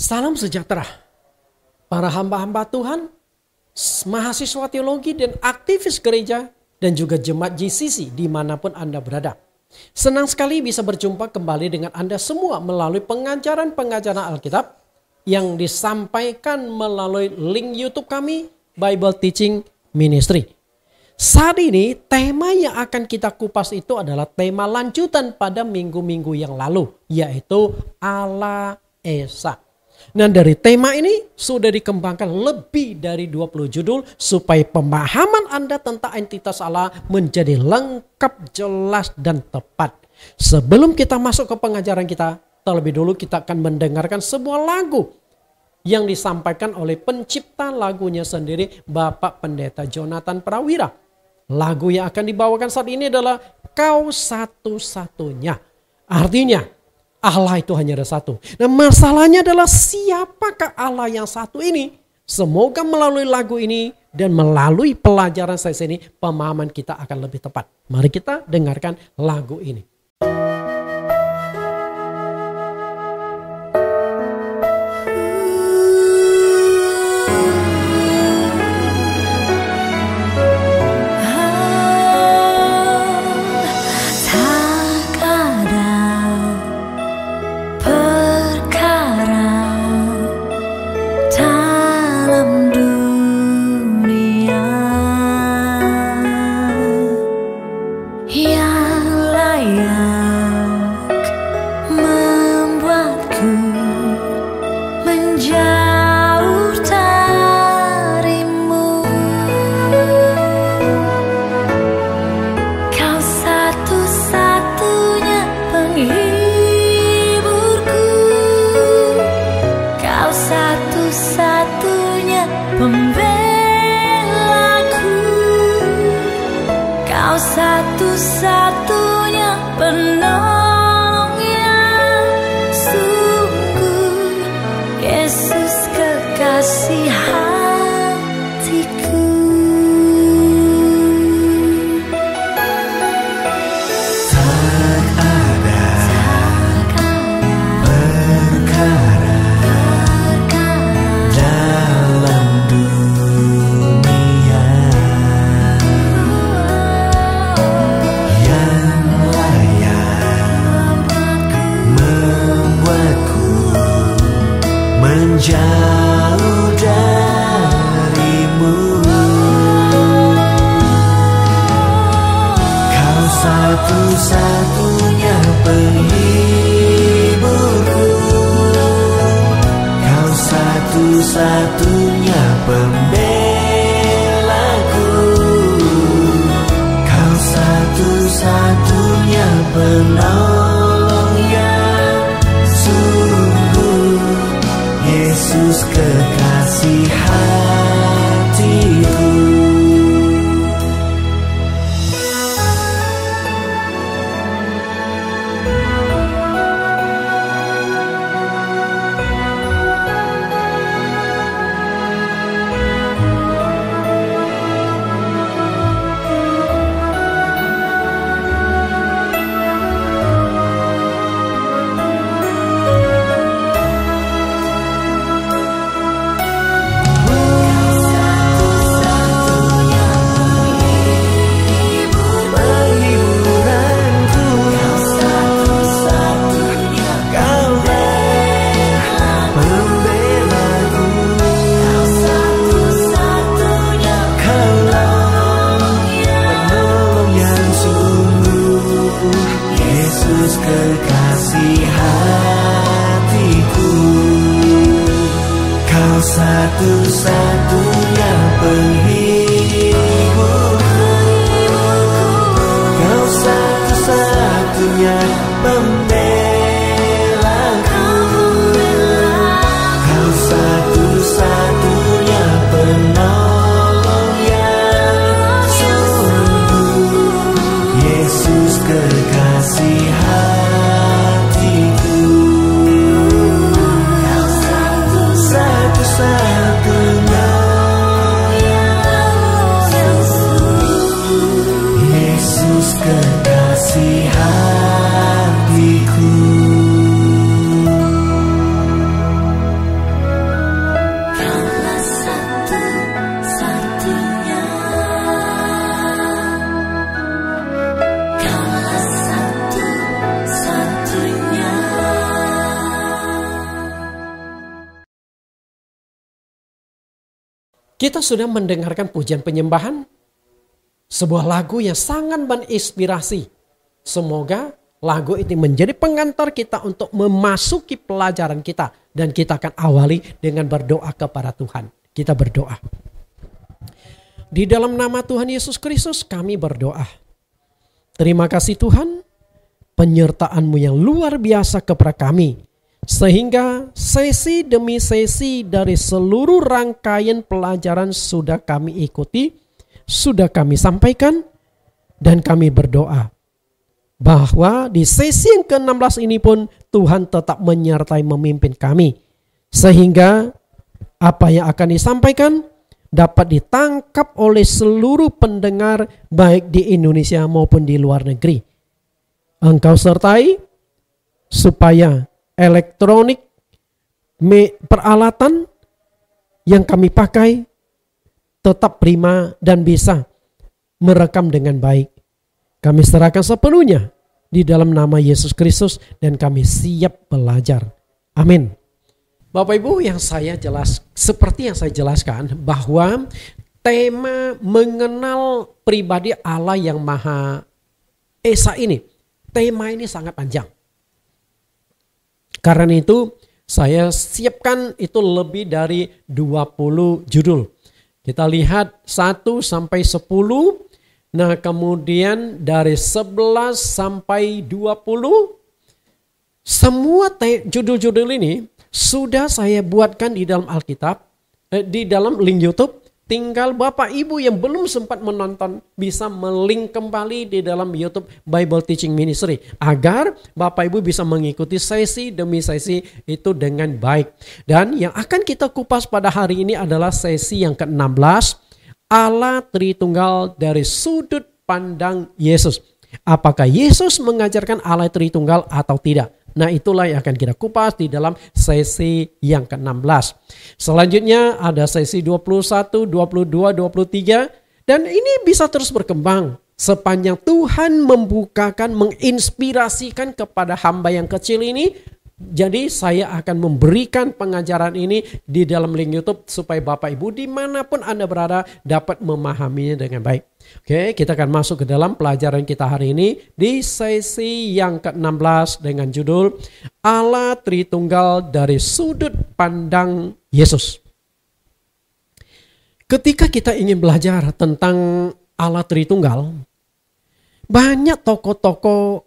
Salam sejahtera, para hamba-hamba Tuhan, mahasiswa teologi dan aktivis gereja, dan juga jemaat GCC dimanapun Anda berada. Senang sekali bisa berjumpa kembali dengan Anda semua melalui pengajaran-pengajaran Alkitab yang disampaikan melalui link YouTube kami, Bible Teaching Ministry. Saat ini tema yang akan kita kupas itu adalah tema lanjutan pada minggu-minggu yang lalu, yaitu Allah Esa. Nah, dari tema ini sudah dikembangkan lebih dari 20 judul supaya pemahaman Anda tentang entitas Allah menjadi lengkap, jelas, dan tepat. Sebelum kita masuk ke pengajaran kita, terlebih dulu kita akan mendengarkan sebuah lagu yang disampaikan oleh pencipta lagunya sendiri, Bapak Pendeta Jonathan Prawira. Lagu yang akan dibawakan saat ini adalah Kau Satu-Satunya. Artinya, Allah itu hanya ada satu. Nah, masalahnya adalah siapakah Allah yang satu ini? Semoga melalui lagu ini dan melalui pelajaran sesi ini pemahaman kita akan lebih tepat. Mari kita dengarkan lagu ini. Kita sudah mendengarkan pujian penyembahan, sebuah lagu yang sangat menginspirasi. Semoga lagu ini menjadi pengantar kita untuk memasuki pelajaran kita. Dan kita akan awali dengan berdoa kepada Tuhan. Kita berdoa. Di dalam nama Tuhan Yesus Kristus kami berdoa. Terima kasih Tuhan, penyertaan-Mu yang luar biasa kepada kami. Sehingga sesi demi sesi dari seluruh rangkaian pelajaran sudah kami ikuti, sudah kami sampaikan, dan kami berdoa bahwa di sesi yang ke-16 ini pun Tuhan tetap menyertai memimpin kami. Sehingga apa yang akan disampaikan dapat ditangkap oleh seluruh pendengar baik di Indonesia maupun di luar negeri. Engkau sertai supaya elektronik peralatan yang kami pakai tetap prima dan bisa merekam dengan baik. Kami serahkan sepenuhnya di dalam nama Yesus Kristus dan kami siap belajar. Amin. Bapak Ibu, seperti yang saya jelaskan bahwa tema mengenal pribadi Allah yang Maha Esa ini, tema ini sangat panjang. Karena itu saya siapkan itu lebih dari 20 judul. Kita lihat 1 sampai 10. Nah kemudian dari 11 sampai 20. Semua judul-judul ini sudah saya buatkan di dalam Alkitab, di dalam link YouTube. Tinggal Bapak Ibu yang belum sempat menonton bisa melink kembali di dalam YouTube Bible Teaching Ministry. Agar Bapak Ibu bisa mengikuti sesi demi sesi itu dengan baik. Dan yang akan kita kupas pada hari ini adalah sesi yang ke-16. Allah Tritunggal dari sudut pandang Yesus. Apakah Yesus mengajarkan Allah Tritunggal atau tidak? Nah itulah yang akan kita kupas di dalam sesi yang ke-16. Selanjutnya ada sesi 21, 22, 23. Dan ini bisa terus berkembang. Sepanjang Tuhan membukakan, menginspirasikan kepada hamba yang kecil ini. Jadi saya akan memberikan pengajaran ini di dalam link YouTube supaya Bapak Ibu dimanapun Anda berada dapat memahaminya dengan baik. Oke, kita akan masuk ke dalam pelajaran kita hari ini di sesi yang ke-16 dengan judul Allah Tritunggal dari sudut pandang Yesus. Ketika kita ingin belajar tentang Allah Tritunggal, banyak tokoh-tokoh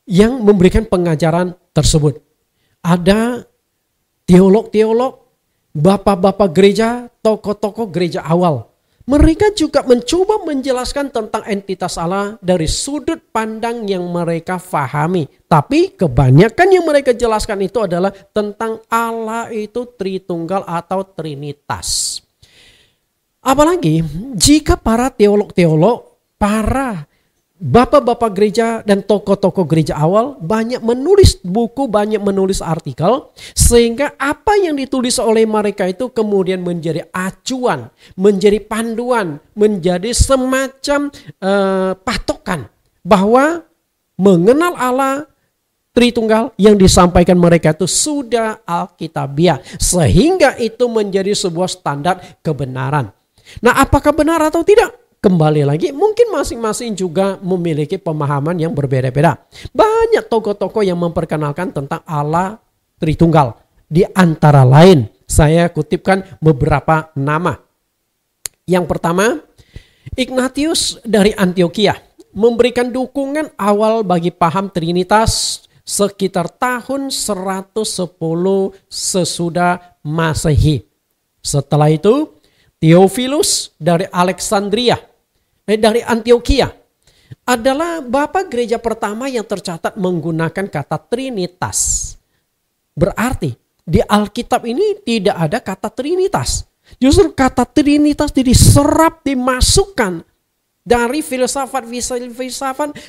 yang memberikan pengajaran tersebut. Ada teolog-teolog, bapak-bapak gereja, tokoh-tokoh gereja awal. Mereka juga mencoba menjelaskan tentang entitas Allah dari sudut pandang yang mereka fahami. Tapi kebanyakan yang mereka jelaskan itu adalah tentang Allah itu Tritunggal atau Trinitas. Apalagi jika para teolog-teolog, para bapak-bapak gereja dan tokoh-tokoh gereja awal banyak menulis buku, banyak menulis artikel. Sehingga apa yang ditulis oleh mereka itu kemudian menjadi acuan, menjadi panduan, menjadi semacam patokan. Bahwa mengenal Allah Tritunggal yang disampaikan mereka itu sudah alkitabiah. Sehingga itu menjadi sebuah standar kebenaran. Nah apakah benar atau tidak? Kembali lagi, mungkin masing-masing juga memiliki pemahaman yang berbeda-beda. Banyak tokoh-tokoh yang memperkenalkan tentang Allah Tritunggal. Di antara lain, saya kutipkan beberapa nama. Yang pertama, Ignatius dari Antioquia memberikan dukungan awal bagi paham Trinitas sekitar tahun 110 sesudah Masehi. Setelah itu, Theophilus dari Antioquia adalah bapak gereja pertama yang tercatat menggunakan kata Trinitas. Berarti di Alkitab ini tidak ada kata Trinitas. Justru kata Trinitas diserap, dimasukkan dari filsafat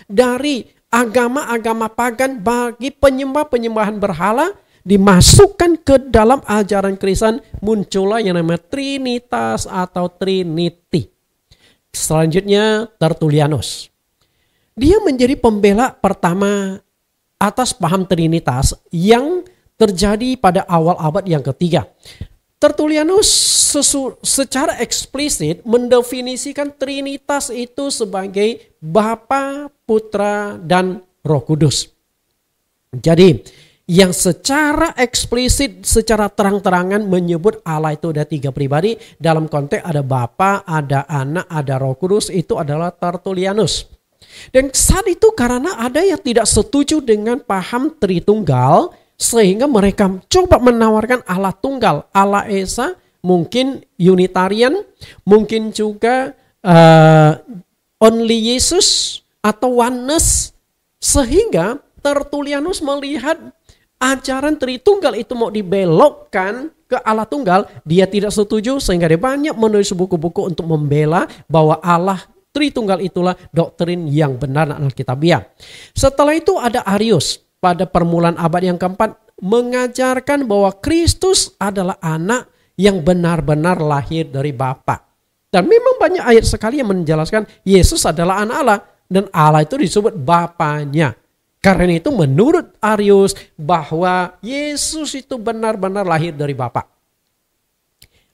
dari agama-agama pagan bagi penyembahan berhala, dimasukkan ke dalam ajaran Kristen, muncullah yang namanya Trinitas atau Trinity. Selanjutnya Tertullianus. Dia menjadi pembela pertama atas paham Trinitas yang terjadi pada awal abad yang ketiga. Tertullianus secara eksplisit mendefinisikan Trinitas itu sebagai Bapa, Putra, dan Roh Kudus. Jadi yang secara eksplisit, secara terang-terangan menyebut Allah itu ada 3 pribadi. Dalam konteks ada Bapa, ada Anak, ada Roh Kudus, itu adalah Tertullianus. Dan saat itu karena ada yang tidak setuju dengan paham Tritunggal, sehingga mereka coba menawarkan Allah tunggal, Allah Esa, mungkin Unitarian, mungkin juga only Yesus atau oneness. Sehingga Tertullianus melihat ajaran Tritunggal itu mau dibelokkan ke Allah tunggal, dia tidak setuju, sehingga dia banyak menulis buku-buku untuk membela bahwa Allah Tritunggal itulah doktrin yang benar Alkitabiah. Setelah itu ada Arius. Pada permulaan abad yang keempat mengajarkan bahwa Kristus adalah anak yang benar-benar lahir dari Bapa. Dan memang banyak ayat sekali yang menjelaskan Yesus adalah anak Allah dan Allah itu disebut Bapanya. Karena itu menurut Arius bahwa Yesus itu benar-benar lahir dari Bapa.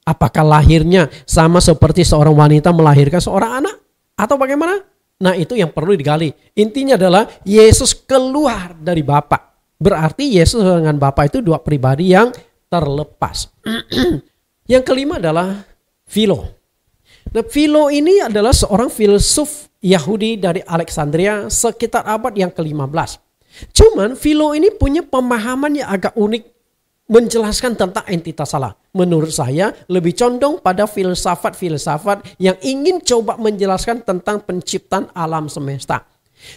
Apakah lahirnya sama seperti seorang wanita melahirkan seorang anak atau bagaimana? Nah, itu yang perlu digali. Intinya adalah Yesus keluar dari Bapa. Berarti Yesus dengan Bapa itu 2 pribadi yang terlepas. Yang kelima adalah Philo. Nah, Philo ini adalah seorang filsuf Yahudi dari Alexandria sekitar abad yang ke-15. Cuman Philo ini punya pemahaman yang agak unik menjelaskan tentang entitas Allah. Menurut saya lebih condong pada filsafat-filsafat yang ingin coba menjelaskan tentang penciptaan alam semesta.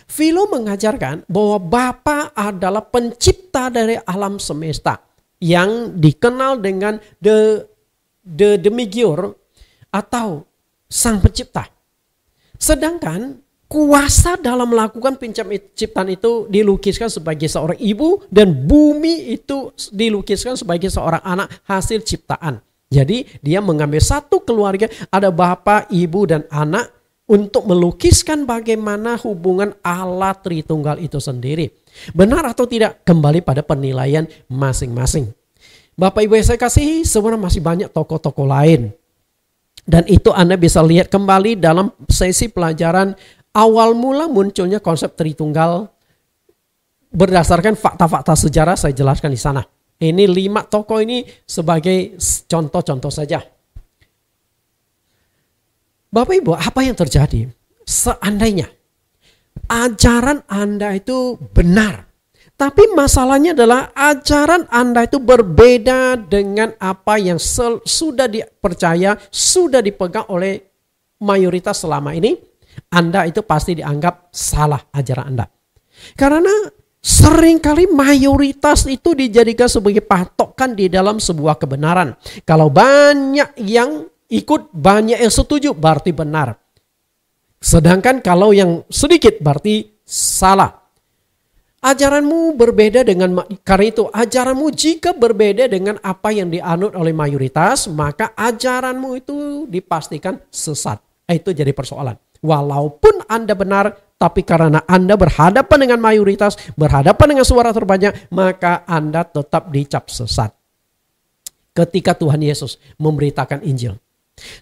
Philo mengajarkan bahwa Bapa adalah pencipta dari alam semesta yang dikenal dengan the demigior atau sang pencipta. Sedangkan kuasa dalam melakukan penciptaan itu dilukiskan sebagai seorang ibu dan bumi itu dilukiskan sebagai seorang anak hasil ciptaan. Jadi dia mengambil satu keluarga, ada bapa, ibu dan anak untuk melukiskan bagaimana hubungan Allah Tritunggal itu sendiri. Benar atau tidak kembali pada penilaian masing-masing. Bapak Ibu yang saya kasihi, sebenarnya masih banyak tokoh-tokoh lain. Dan itu Anda bisa lihat kembali dalam sesi pelajaran awal mula munculnya konsep Tritunggal berdasarkan fakta-fakta sejarah saya jelaskan di sana. Ini 5 tokoh ini sebagai contoh-contoh saja. Bapak Ibu, apa yang terjadi? Seandainya ajaran Anda itu benar, tapi masalahnya adalah ajaran Anda itu berbeda dengan apa yang sudah dipercaya, sudah dipegang oleh mayoritas selama ini, Anda itu pasti dianggap salah ajaran Anda. Karena seringkali mayoritas itu dijadikan sebagai patokan di dalam sebuah kebenaran. Kalau banyak yang ikut, banyak yang setuju, berarti benar. Sedangkan kalau yang sedikit berarti salah. Ajaranmu berbeda dengan, karena itu ajaranmu jika berbeda dengan apa yang dianut oleh mayoritas, maka ajaranmu itu dipastikan sesat. Itu jadi persoalan. Walaupun Anda benar, tapi karena Anda berhadapan dengan mayoritas, berhadapan dengan suara terbanyak, maka Anda tetap dicap sesat. Ketika Tuhan Yesus memberitakan Injil,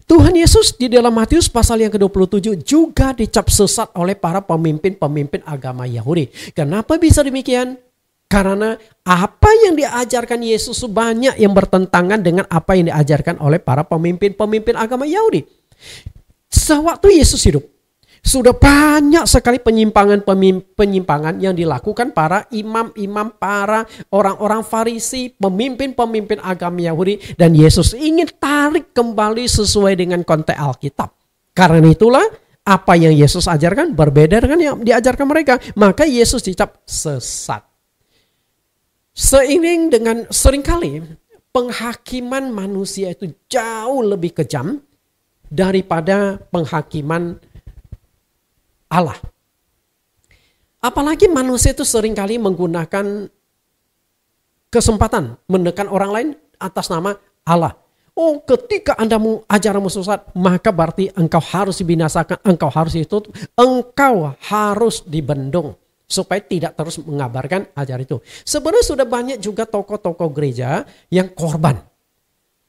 Tuhan Yesus di dalam Matius pasal yang ke-27 juga dicap sesat oleh para pemimpin-pemimpin agama Yahudi. Kenapa bisa demikian? Karena apa yang diajarkan Yesus banyak yang bertentangan dengan apa yang diajarkan oleh para pemimpin-pemimpin agama Yahudi. Sewaktu Yesus hidup, sudah banyak sekali penyimpangan yang dilakukan para imam-imam, para orang-orang Farisi, pemimpin-pemimpin agama Yahudi. Dan Yesus ingin tarik kembali sesuai dengan konteks Alkitab. Karena itulah apa yang Yesus ajarkan berbeda dengan yang diajarkan mereka. Maka Yesus dicap sesat. Seiring dengan seringkali penghakiman manusia itu jauh lebih kejam daripada penghakiman Allah. Apalagi manusia itu seringkali menggunakan kesempatan menekan orang lain atas nama Allah. Oh, ketika Anda ajaranmu sesat, maka berarti engkau harus dibinasakan, engkau harus ditutup, engkau harus dibendung supaya tidak terus mengabarkan ajaran itu. Sebenarnya sudah banyak juga tokoh-tokoh gereja yang korban.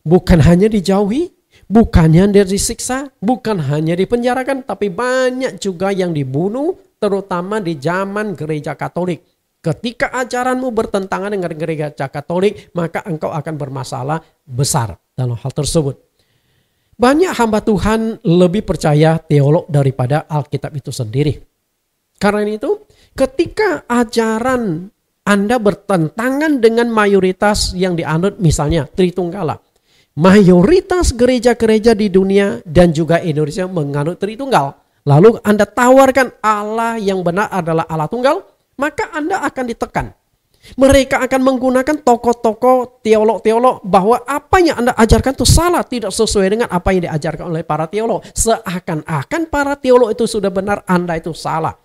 bukan hanya dijauhi, bukannya disiksa, bukan hanya dipenjarakan, tapi banyak juga yang dibunuh, terutama di zaman gereja Katolik. Ketika ajaranmu bertentangan dengan gereja Katolik, maka engkau akan bermasalah besar dalam hal tersebut. Banyak hamba Tuhan lebih percaya teolog daripada Alkitab itu sendiri. Karena itu, ketika ajaran Anda bertentangan dengan mayoritas yang dianut, misalnya Tritunggal. Mayoritas gereja-gereja di dunia dan juga Indonesia menganut Tritunggal. Lalu Anda tawarkan Allah yang benar adalah Allah tunggal, maka Anda akan ditekan. Mereka akan menggunakan tokoh-tokoh teolog-teolog bahwa apa yang Anda ajarkan itu salah, tidak sesuai dengan apa yang diajarkan oleh para teolog. Seakan-akan para teolog itu sudah benar, Anda itu salah.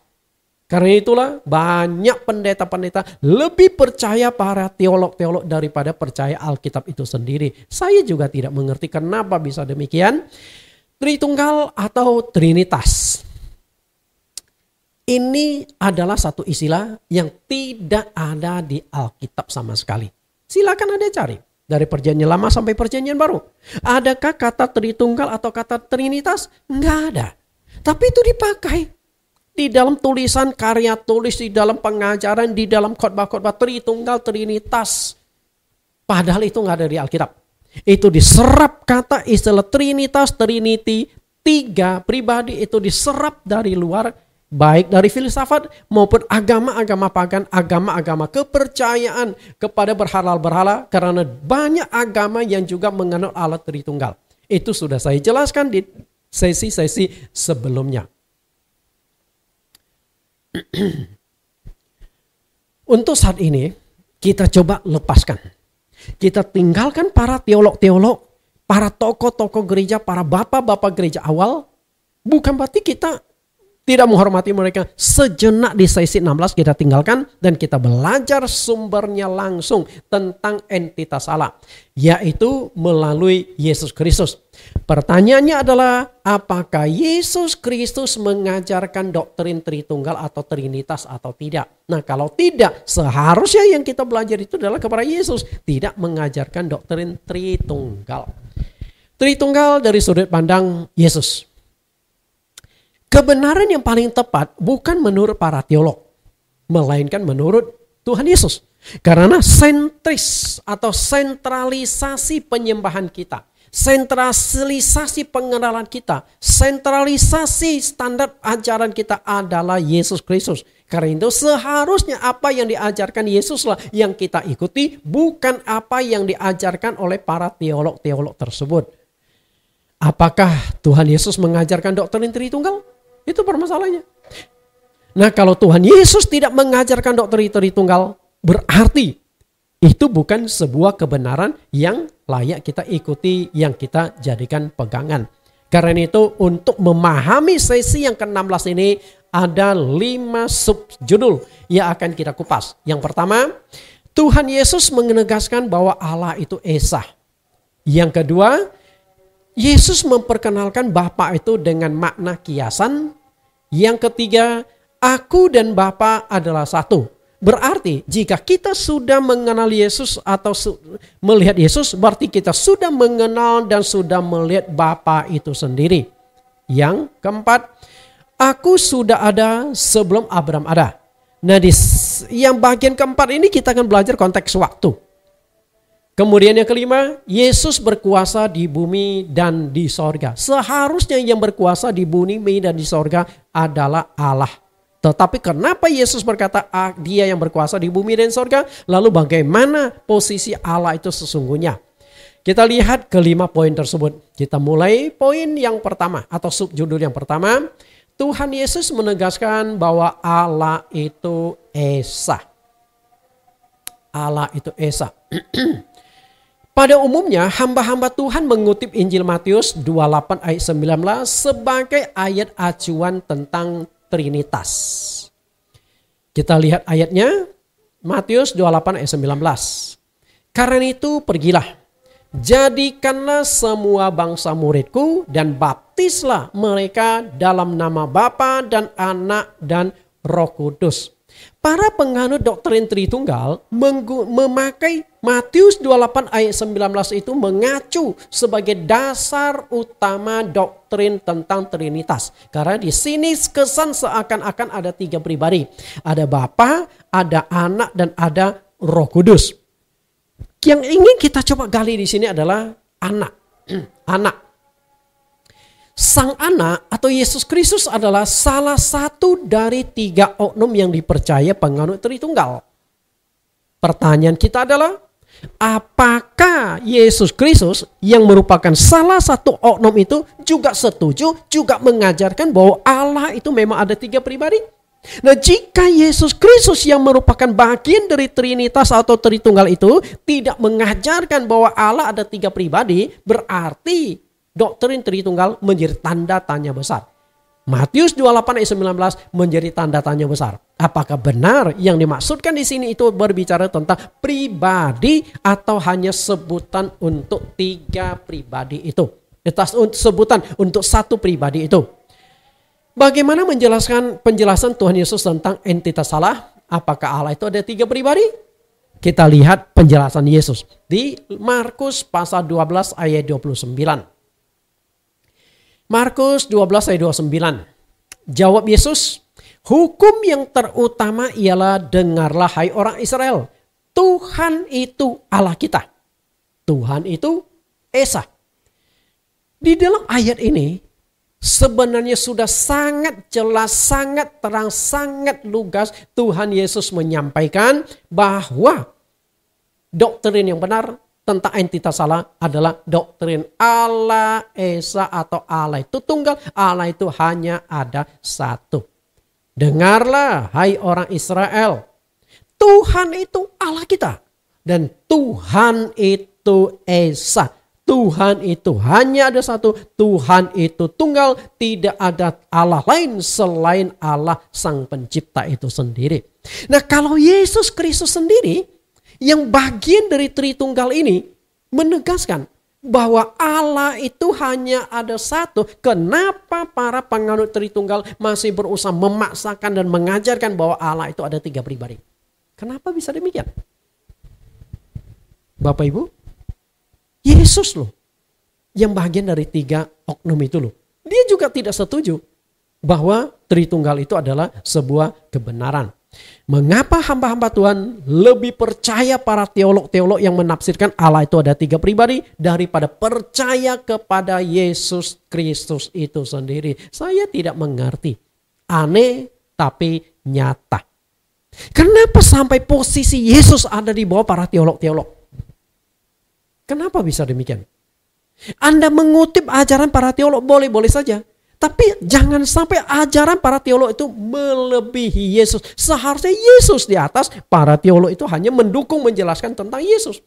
Karena itulah banyak pendeta-pendeta lebih percaya para teolog-teolog daripada percaya Alkitab itu sendiri. Saya juga tidak mengerti kenapa bisa demikian. Tritunggal atau Trinitas. Ini adalah satu istilah yang tidak ada di Alkitab sama sekali. Silakan Anda cari. Dari perjanjian lama sampai perjanjian baru. Adakah kata Tritunggal atau kata Trinitas? Enggak ada. Tapi itu dipakai. Di dalam tulisan, karya tulis, di dalam pengajaran, di dalam khotbah-khotbah Tritunggal, Trinitas. Padahal itu enggak ada di Alkitab. Itu diserap kata istilah Trinitas, Trinity, tiga pribadi itu diserap dari luar, baik dari filsafat maupun agama-agama pagan, agama-agama kepercayaan kepada berhala-berhala, karena banyak agama yang juga menganut Allah Tritunggal. Itu sudah saya jelaskan di sesi-sesi sebelumnya. Untuk saat ini kita coba lepaskan. Kita tinggalkan para teolog-teolog, para tokoh-tokoh gereja, para bapak-bapak gereja awal. Bukan berarti kita tidak menghormati mereka. Sejenak di sesi 16 kita tinggalkan dan kita belajar sumbernya langsung tentang entitas Allah, yaitu melalui Yesus Kristus. Pertanyaannya adalah, apakah Yesus Kristus mengajarkan doktrin Tritunggal atau Trinitas atau tidak? Nah, kalau tidak, seharusnya yang kita belajar itu adalah kepada Yesus, tidak mengajarkan doktrin Tritunggal. Tritunggal dari sudut pandang Yesus. Kebenaran yang paling tepat bukan menurut para teolog, melainkan menurut Tuhan Yesus. Karena sentris atau sentralisasi penyembahan kita, sentralisasi pengenalan kita, sentralisasi standar ajaran kita adalah Yesus Kristus. Karena itu seharusnya apa yang diajarkan Yesuslah yang kita ikuti, bukan apa yang diajarkan oleh para teolog-teolog tersebut. Apakah Tuhan Yesus mengajarkan doktrin Tritunggal? Itu permasalahannya. Nah, kalau Tuhan Yesus tidak mengajarkan doktrin Tritunggal, berarti itu bukan sebuah kebenaran yang layak kita ikuti, yang kita jadikan pegangan. Karena itu untuk memahami sesi yang ke-16 ini ada 5 subjudul yang akan kita kupas. Yang pertama, Tuhan Yesus menegaskan bahwa Allah itu Esa. Yang kedua, Yesus memperkenalkan Bapa itu dengan makna kiasan. Yang ketiga, aku dan Bapa adalah satu. Berarti jika kita sudah mengenal Yesus atau melihat Yesus, berarti kita sudah mengenal dan sudah melihat Bapa itu sendiri. Yang keempat, aku sudah ada sebelum Abraham ada. Nah, yang bagian keempat ini kita akan belajar konteks waktu. Kemudian yang kelima, Yesus berkuasa di bumi dan di sorga. Seharusnya yang berkuasa di bumi dan di sorga adalah Allah. Tetapi kenapa Yesus berkata dia yang berkuasa di bumi dan sorga? Lalu bagaimana posisi Allah itu sesungguhnya? Kita lihat kelima poin tersebut. Kita mulai poin yang pertama atau subjudul yang pertama. Tuhan Yesus menegaskan bahwa Allah itu Esa. Allah itu Esa. Pada umumnya hamba-hamba Tuhan mengutip Injil Matius 28 ayat 19 sebagai ayat acuan tentang Trinitas. Kita lihat ayatnya, Matius 28 ayat 19. Karena itu pergilah, jadikanlah semua bangsa muridku dan baptislah mereka dalam nama Bapa dan Anak dan Roh Kudus. Para penganut doktrin Tritunggal memakai Matius 28 ayat 19 itu mengacu sebagai dasar utama doktrin tentang Trinitas. Karena di sini kesan seakan-akan ada 3 pribadi. Ada Bapa, ada Anak, dan ada Roh Kudus. Yang ingin kita coba gali di sini adalah anak. Anak. Sang anak atau Yesus Kristus adalah salah satu dari 3 oknum yang dipercaya penganut Tritunggal. Pertanyaan kita adalah, apakah Yesus Kristus yang merupakan salah satu oknum itu juga setuju, juga mengajarkan bahwa Allah itu memang ada 3 pribadi? Nah, jika Yesus Kristus yang merupakan bagian dari Trinitas atau Tritunggal itu tidak mengajarkan bahwa Allah ada 3 pribadi, berarti doktrin Tritunggal menjadi tanda tanya besar. Matius 28 ayat 19 menjadi tanda tanya besar. Apakah benar yang dimaksudkan di sini itu berbicara tentang pribadi atau hanya sebutan untuk 3 pribadi itu? Sebutan untuk 1 pribadi itu. Bagaimana menjelaskan penjelasan Tuhan Yesus tentang entitas Allah? Apakah Allah itu ada 3 pribadi? Kita lihat penjelasan Yesus di Markus pasal 12 ayat 29. Markus 12 ayat 29. Jawab Yesus, hukum yang terutama ialah dengarlah hai orang Israel. Tuhan itu Allah kita. Tuhan itu Esa. Di dalam ayat ini sebenarnya sudah sangat jelas, sangat terang, sangat lugas Tuhan Yesus menyampaikan bahwa doktrin yang benar tentang entitas Allah adalah doktrin Allah Esa atau Allah itu tunggal, Allah itu hanya ada 1. Dengarlah hai orang Israel, Tuhan itu Allah kita dan Tuhan itu Esa. Tuhan itu hanya ada 1, Tuhan itu tunggal, tidak ada Allah lain selain Allah Sang Pencipta itu sendiri. Nah, kalau Yesus Kristus sendiri yang bagian dari Tritunggal ini menegaskan bahwa Allah itu hanya ada 1. Kenapa para penganut Tritunggal masih berusaha memaksakan dan mengajarkan bahwa Allah itu ada 3 pribadi? Kenapa bisa demikian? Bapak Ibu, Yesus loh yang bagian dari 3 oknum itu loh. Dia juga tidak setuju bahwa Tritunggal itu adalah sebuah kebenaran. Mengapa hamba-hamba Tuhan lebih percaya para teolog-teolog yang menafsirkan Allah itu ada 3 pribadi daripada percaya kepada Yesus Kristus itu sendiri? Saya tidak mengerti. Aneh tapi nyata. Kenapa sampai posisi Yesus ada di bawah para teolog-teolog? Kenapa bisa demikian? Anda mengutip ajaran para teolog boleh-boleh saja. Tapi jangan sampai ajaran para teolog itu melebihi Yesus. Seharusnya Yesus di atas, para teolog itu hanya mendukung, menjelaskan tentang Yesus.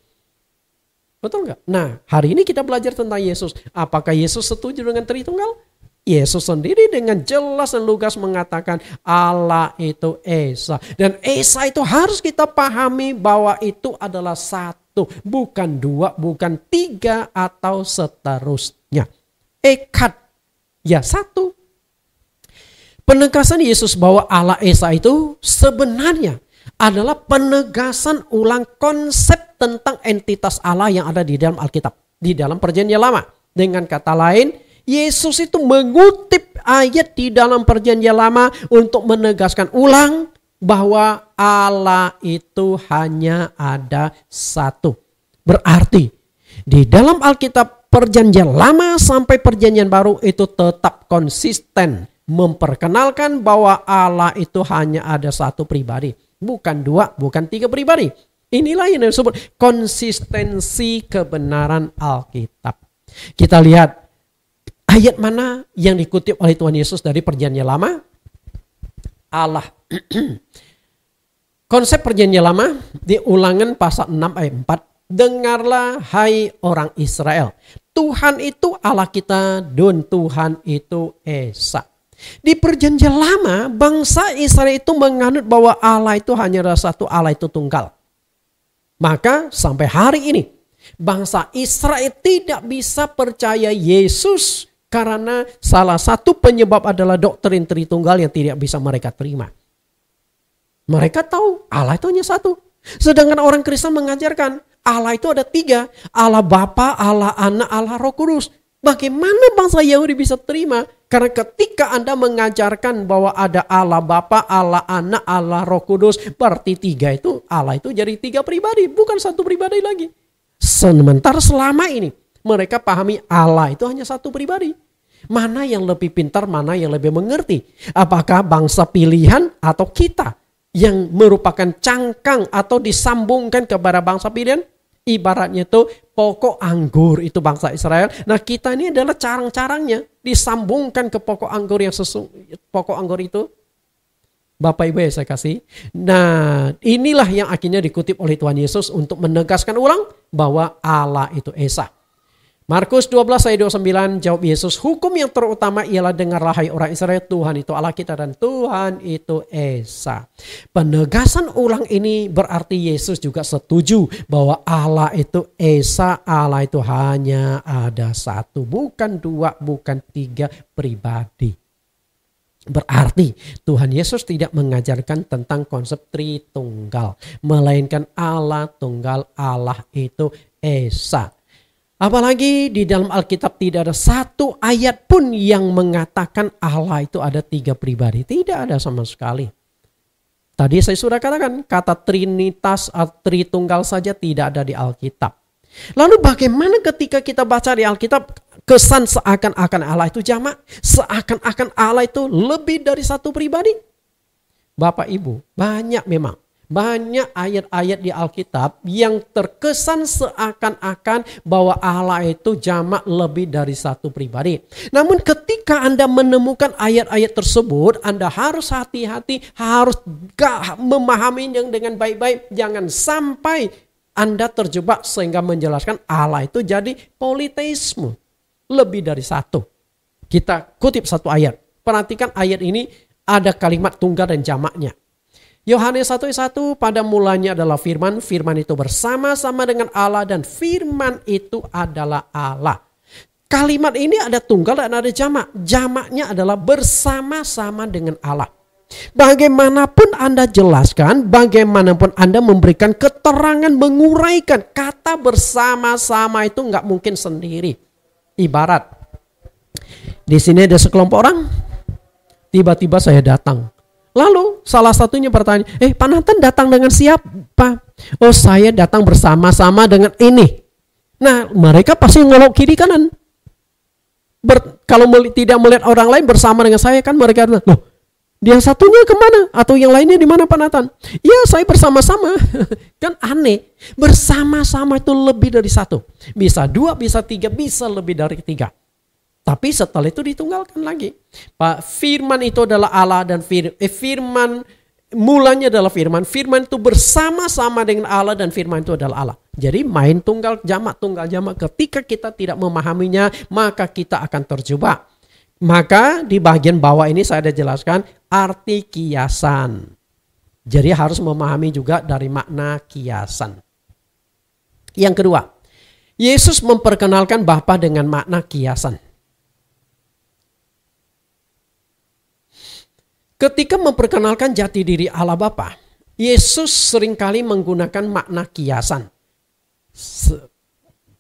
Betul nggak? Nah, hari ini kita belajar tentang Yesus. Apakah Yesus setuju dengan Tritunggal? Yesus sendiri dengan jelas dan lugas mengatakan Allah itu Esa. Dan Esa itu harus kita pahami bahwa itu adalah 1, bukan 2, bukan 3 atau seterusnya. Ekad. Ya 1. Penegasan Yesus bahwa Allah Esa itu sebenarnya adalah penegasan ulang konsep tentang entitas Allah yang ada di dalam Alkitab. Di dalam Perjanjian Lama. Dengan kata lain, Yesus itu mengutip ayat di dalam Perjanjian Lama untuk menegaskan ulang bahwa Allah itu hanya ada 1. Berarti di dalam Alkitab Perjanjian Lama sampai Perjanjian Baru itu tetap konsisten memperkenalkan bahwa Allah itu hanya ada 1 pribadi, bukan 2, bukan 3 pribadi. Inilah yang disebut konsistensi kebenaran Alkitab. Kita lihat ayat mana yang dikutip oleh Tuhan Yesus dari Perjanjian Lama. Allah. Konsep Perjanjian Lama di Ulangan pasal 6 ayat 4. Dengarlah hai orang Israel. Tuhan itu Allah kita dan Tuhan itu Esa. Di Perjanjian Lama bangsa Israel itu menganut bahwa Allah itu hanya ada 1, Allah itu tunggal. Maka sampai hari ini bangsa Israel tidak bisa percaya Yesus karena salah satu penyebab adalah doktrin Tritunggal yang tidak bisa mereka terima. Mereka tahu Allah itu hanya satu. Sedangkan orang Kristen mengajarkan Allah itu ada tiga. Allah Bapa, Allah Anak, Allah Roh Kudus. Bagaimana bangsa Yahudi bisa terima? Karena ketika Anda mengajarkan bahwa ada Allah Bapa, Allah Anak, Allah Roh Kudus, berarti tiga itu, Allah itu jadi tiga pribadi, bukan satu pribadi lagi. Sementara selama ini mereka pahami Allah itu hanya satu pribadi. Mana yang lebih pintar, mana yang lebih mengerti? Apakah bangsa pilihan atau kita yang merupakan cangkang atau disambungkan kepada bangsa pilihan? Ibaratnya itu pokok anggur itu bangsa Israel. Nah kita ini adalah carang-carangnya disambungkan ke pokok anggur yang pokok anggur itu. Bapak Ibu ya saya kasih. Nah inilah yang akhirnya dikutip oleh Tuhan Yesus untuk menegaskan ulang bahwa Allah itu Esa. Markus 12 ayat 29 jawab Yesus, hukum yang terutama ialah dengarlah hai orang Israel, Tuhan itu Allah kita dan Tuhan itu Esa. Penegasan ulang ini berarti Yesus juga setuju bahwa Allah itu Esa, Allah itu hanya ada satu, bukan dua, bukan tiga pribadi. Berarti Tuhan Yesus tidak mengajarkan tentang konsep Tritunggal, melainkan Allah Tunggal, Allah itu Esa. Apalagi di dalam Alkitab tidak ada satu ayat pun yang mengatakan Allah itu ada tiga pribadi. Tidak ada sama sekali. Tadi saya sudah katakan kata Trinitas atau Tritunggal saja tidak ada di Alkitab. Lalu bagaimana ketika kita baca di Alkitab kesan seakan-akan Allah itu jamak, seakan-akan Allah itu lebih dari satu pribadi? Bapak Ibu, banyak memang. Banyak ayat-ayat di Alkitab yang terkesan seakan-akan bahwa Allah itu jamak lebih dari satu pribadi. Namun ketika Anda menemukan ayat-ayat tersebut, Anda harus hati-hati, harus memahami yang dengan baik-baik. Jangan sampai Anda terjebak sehingga menjelaskan Allah itu jadi politeisme. Lebih dari satu. Kita kutip satu ayat. Perhatikan ayat ini ada kalimat tunggal dan jamaknya. Yohanes 1:1 pada mulanya adalah firman, firman itu bersama-sama dengan Allah dan firman itu adalah Allah. Kalimat ini ada tunggal dan ada jamak. Jamaknya adalah bersama-sama dengan Allah. Bagaimanapun Anda jelaskan, bagaimanapun Anda memberikan keterangan, menguraikan, kata bersama-sama itu nggak mungkin sendiri. Ibarat, di sini ada sekelompok orang, tiba-tiba saya datang. Lalu salah satunya bertanya, Pak Nathan datang dengan siapa? Oh saya datang bersama-sama dengan ini. Nah mereka pasti ngelok kiri kanan. Kalau tidak melihat orang lain bersama dengan saya kan mereka, loh dia satunya kemana? Atau yang lainnya di mana Pak Nathan? Ya saya bersama-sama. Kan aneh. Bersama-sama itu lebih dari satu. Bisa dua, bisa tiga, bisa lebih dari tiga. Tapi setelah itu ditunggalkan lagi. Pak, firman itu adalah Allah dan firman mulanya adalah firman. Firman itu bersama-sama dengan Allah dan firman itu adalah Allah. Jadi main tunggal jamak. Ketika kita tidak memahaminya maka kita akan terjebak. Maka di bagian bawah ini saya ada jelaskan arti kiasan. Jadi harus memahami juga dari makna kiasan. Yang kedua, Yesus memperkenalkan Bapa dengan makna kiasan. Ketika memperkenalkan jati diri Allah Bapa, Yesus seringkali menggunakan makna kiasan.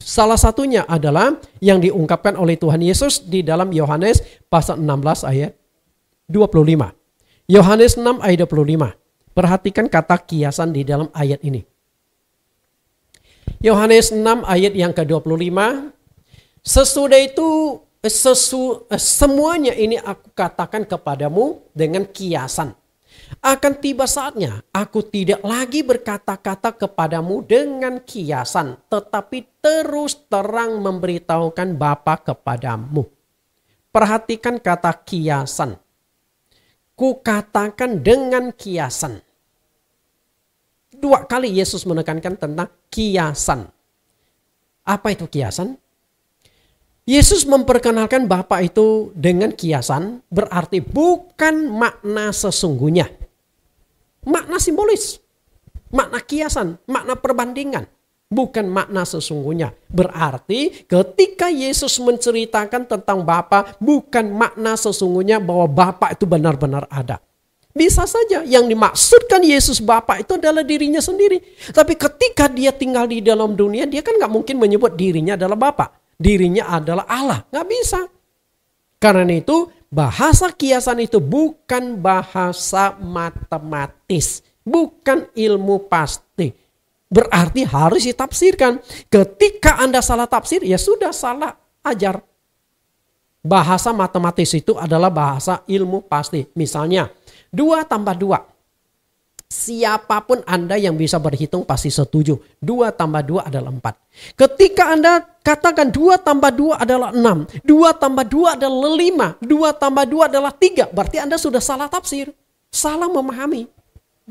Salah satunya adalah yang diungkapkan oleh Tuhan Yesus di dalam Yohanes pasal 16 ayat 25. Yohanes 6 ayat 25. Perhatikan kata kiasan di dalam ayat ini. Yohanes 6 ayat yang ke-25. Sesudah itu semuanya ini aku katakan kepadamu dengan kiasan. Akan tiba saatnya aku tidak lagi berkata-kata kepadamu dengan kiasan, tetapi terus terang memberitahukan Bapa kepadamu. Perhatikan kata kiasan. Ku katakan dengan kiasan. 2 kali Yesus menekankan tentang kiasan. Apa itu kiasan? Yesus memperkenalkan Bapa itu dengan kiasan berarti bukan makna sesungguhnya. Makna simbolis, makna kiasan, makna perbandingan, bukan makna sesungguhnya. Berarti ketika Yesus menceritakan tentang Bapa bukan makna sesungguhnya bahwa Bapa itu benar-benar ada. Bisa saja yang dimaksudkan Yesus Bapa itu adalah dirinya sendiri. Tapi ketika dia tinggal di dalam dunia, dia kan gak mungkin menyebut dirinya adalah Bapa. Dirinya adalah Allah. Gak bisa. Karena itu bahasa kiasan itu bukan bahasa matematis. Bukan ilmu pasti. Berarti harus ditafsirkan. Ketika Anda salah tafsir, ya sudah salah ajar. Bahasa matematis itu adalah bahasa ilmu pasti. Misalnya, 2 tambah 2. Siapapun Anda yang bisa berhitung pasti setuju. 2 tambah 2 adalah 4. Ketika Anda katakan 2 tambah 2 adalah 6. 2 tambah 2 adalah 5. 2 tambah 2 adalah 3. Berarti Anda sudah salah tafsir. Salah memahami.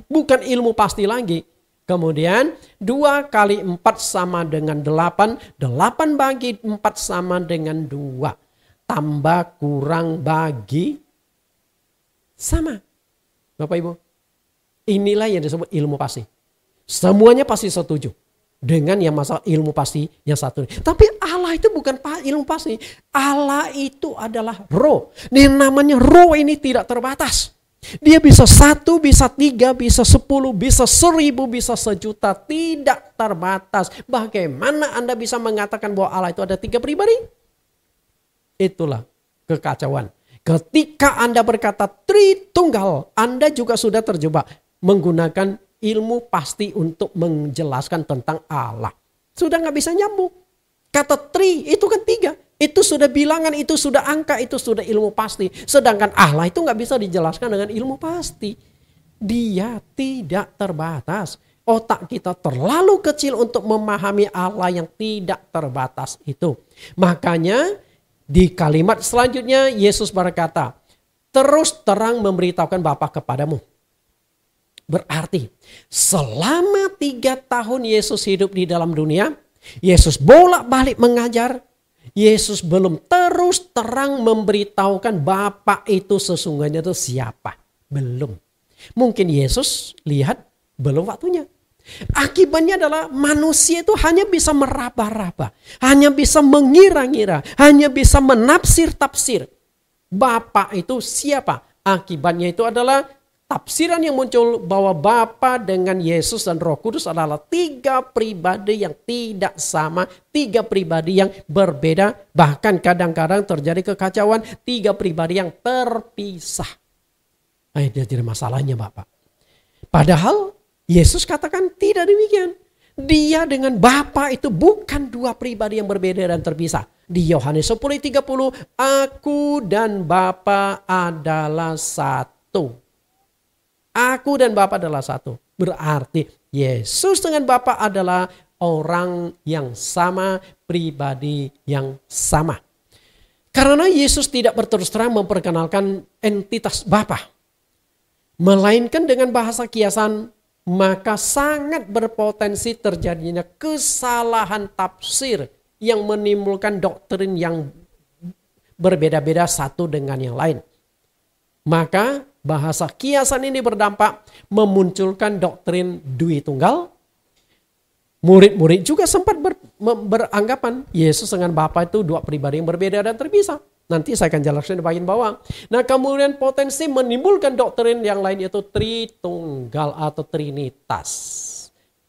Bukan ilmu pasti lagi. Kemudian 2 kali 4 sama dengan 8. 8 bagi 4 sama dengan 2. Tambah kurang bagi sama. Bapak Ibu, inilah yang disebut ilmu pasti. Semuanya pasti setuju dengan yang masalah ilmu pasti yang satu. Tapi Allah itu bukan ilmu pasti. Allah itu adalah roh. Yang namanya roh ini tidak terbatas. Dia bisa 1, bisa 3, bisa 10, bisa 1000, bisa 1.000.000. Tidak terbatas. Bagaimana Anda bisa mengatakan bahwa Allah itu ada 3 pribadi? Itulah kekacauan. Ketika Anda berkata Tritunggal, Anda juga sudah terjebak menggunakan ilmu pasti untuk menjelaskan tentang Allah. Sudah gak bisa nyambung. Kata tri itu kan 3. Itu sudah bilangan, itu sudah angka, itu sudah ilmu pasti. Sedangkan Allah itu gak bisa dijelaskan dengan ilmu pasti. Dia tidak terbatas. Otak kita terlalu kecil untuk memahami Allah yang tidak terbatas itu. Makanya di kalimat selanjutnya Yesus berkata, terus terang memberitahukan Bapa kepadamu. Berarti selama 3 tahun Yesus hidup di dalam dunia, Yesus bolak-balik mengajar, Yesus belum terus terang memberitahukan Bapa itu sesungguhnya itu siapa. Belum. Mungkin Yesus lihat belum waktunya. Akibatnya adalah manusia itu hanya bisa meraba-raba, hanya bisa mengira-ngira, hanya bisa menafsir-tafsir. Bapa itu siapa? Akibatnya itu adalah tafsiran yang muncul bahwa Bapa dengan Yesus dan Roh Kudus adalah 3 pribadi yang tidak sama, 3 pribadi yang berbeda, bahkan kadang-kadang terjadi kekacauan, 3 pribadi yang terpisah. Dia tidak masalahnya Bapak. Padahal Yesus katakan tidak demikian. Dia dengan Bapa itu bukan 2 pribadi yang berbeda dan terpisah. Di Yohanes 10:30, aku dan Bapa adalah satu. Aku dan Bapa adalah satu. Berarti Yesus dengan Bapa adalah orang yang sama, pribadi yang sama. Karena Yesus tidak berterus terang memperkenalkan entitas Bapa, melainkan dengan bahasa kiasan, maka sangat berpotensi terjadinya kesalahan tafsir yang menimbulkan doktrin yang berbeda-beda satu dengan yang lain. Maka bahasa kiasan ini berdampak memunculkan doktrin Dui Tunggal. Murid-murid juga sempat beranggapan Yesus dengan Bapa itu 2 pribadi yang berbeda dan terpisah. Nanti saya akan jelaskan di bagian bawah. Nah, kemudian potensi menimbulkan doktrin yang lain yaitu Tritunggal atau Trinitas.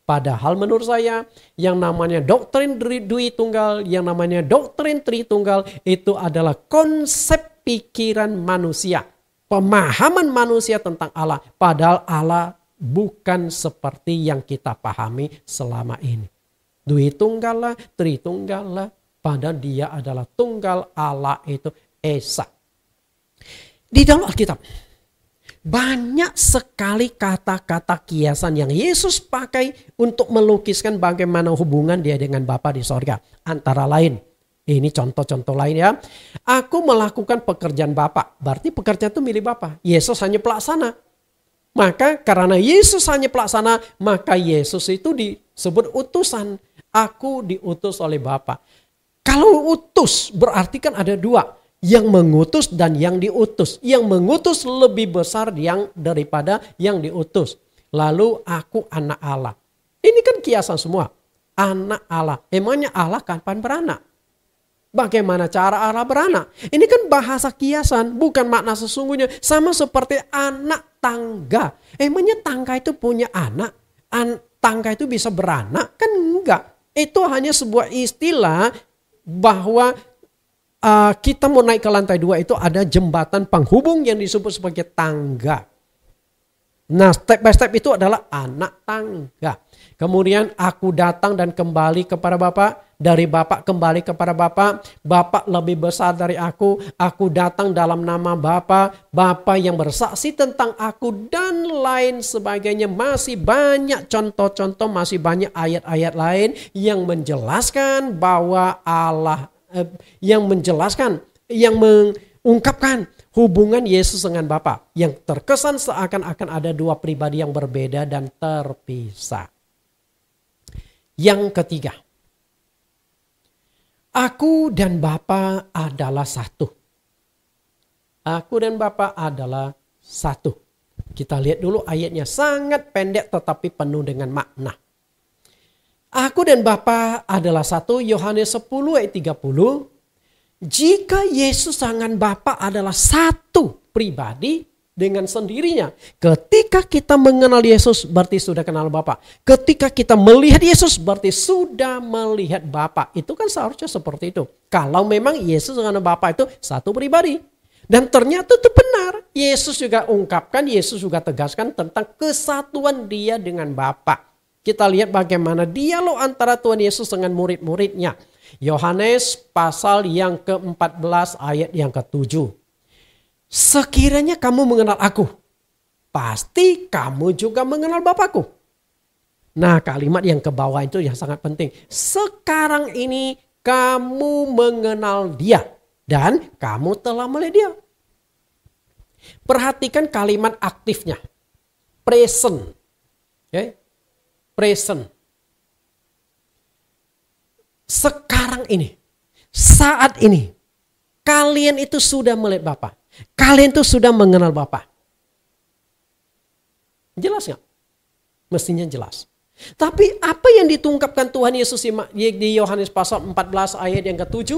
Padahal menurut saya yang namanya doktrin Dui Tunggal, yang namanya doktrin Tritunggal itu adalah konsep pikiran manusia. Pemahaman manusia tentang Allah. Padahal Allah bukan seperti yang kita pahami selama ini. Dui Tunggal lah, Tritunggal lah. Padahal dia adalah tunggal Allah itu Esa. Di dalam Alkitab banyak sekali kata-kata kiasan yang Yesus pakai untuk melukiskan bagaimana hubungan dia dengan Bapa di sorga. Antara lain, ini contoh-contoh lain ya. Aku melakukan pekerjaan Bapa. Berarti pekerjaan itu milik Bapa. Yesus hanya pelaksana. Maka karena Yesus hanya pelaksana, maka Yesus itu disebut utusan. Aku diutus oleh Bapa. Kalau utus berarti kan ada 2. Yang mengutus dan yang diutus. Yang mengutus lebih besar daripada yang diutus. Lalu aku anak Allah. Ini kan kiasan semua. Anak Allah. Emangnya Allah kapan beranak? Bagaimana cara Allah beranak? Ini kan bahasa kiasan, bukan makna sesungguhnya. Sama seperti anak tangga. Emangnya tangga itu punya anak? Tangga itu bisa beranak? Kan enggak. Itu hanya sebuah istilah bahwa kita mau naik ke lantai 2 itu ada jembatan penghubung yang disebut sebagai tangga. Nah, step by step itu adalah anak tangga. Kemudian aku datang dan kembali kepada Bapa, dari Bapa kembali kepada Bapa. Bapa lebih besar dari aku datang dalam nama Bapa, Bapa yang bersaksi tentang aku dan lain sebagainya. Masih banyak contoh-contoh, masih banyak ayat-ayat lain yang menjelaskan bahwa Allah yang mengungkapkan hubungan Yesus dengan Bapa yang terkesan seakan-akan ada dua pribadi yang berbeda dan terpisah. Yang ketiga, aku dan Bapa adalah satu. Aku dan Bapa adalah satu. Kita lihat dulu ayatnya, sangat pendek tetapi penuh dengan makna. Aku dan Bapa adalah satu, Yohanes 10 ayat 30. Jika Yesus dengan Bapa adalah satu pribadi dengan sendirinya. Ketika kita mengenal Yesus berarti sudah kenal Bapa. Ketika kita melihat Yesus berarti sudah melihat Bapa. Itu kan seharusnya seperti itu. Kalau memang Yesus dengan Bapa itu satu pribadi. Dan ternyata itu benar. Yesus juga ungkapkan, Yesus juga tegaskan tentang kesatuan dia dengan Bapa. Kita lihat bagaimana dialog antara Tuhan Yesus dengan murid-muridnya. Yohanes pasal yang ke-14 ayat yang ke-7. Sekiranya kamu mengenal aku, pasti kamu juga mengenal Bapakku. Nah, kalimat yang ke bawah itu yang sangat penting. Sekarang ini kamu mengenal dia dan kamu telah melihat dia. Perhatikan kalimat aktifnya. Present. Okay? Present. Sekarang ini, saat ini, kalian itu sudah melihat Bapa. Kalian itu sudah mengenal Bapa. Jelas nggak? Mestinya jelas. Tapi apa yang ditungkapkan Tuhan Yesus di Yohanes pasal 14 ayat yang ke-7.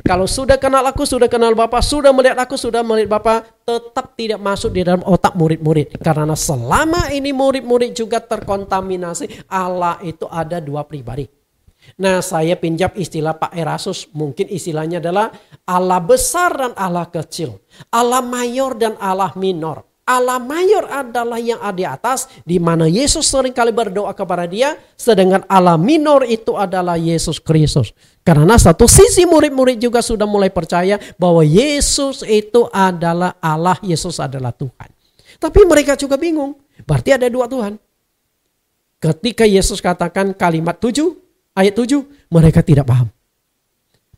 Kalau sudah kenal aku, sudah kenal Bapa, sudah melihat aku, sudah melihat Bapa, tetap tidak masuk di dalam otak murid-murid. Karena selama ini murid-murid juga terkontaminasi. Allah itu ada dua pribadi. Nah, saya pinjam istilah Pak Erasmus, mungkin istilahnya adalah Allah besar dan Allah kecil. Allah mayor dan Allah minor. Allah mayor adalah yang ada di atas, di mana Yesus seringkali berdoa kepada dia, sedangkan Allah minor itu adalah Yesus Kristus. Karena satu sisi murid-murid juga sudah mulai percaya bahwa Yesus itu adalah Allah, Yesus adalah Tuhan. Tapi mereka juga bingung, berarti ada dua Tuhan. Ketika Yesus katakan kalimat 7, ayat 7, mereka tidak paham.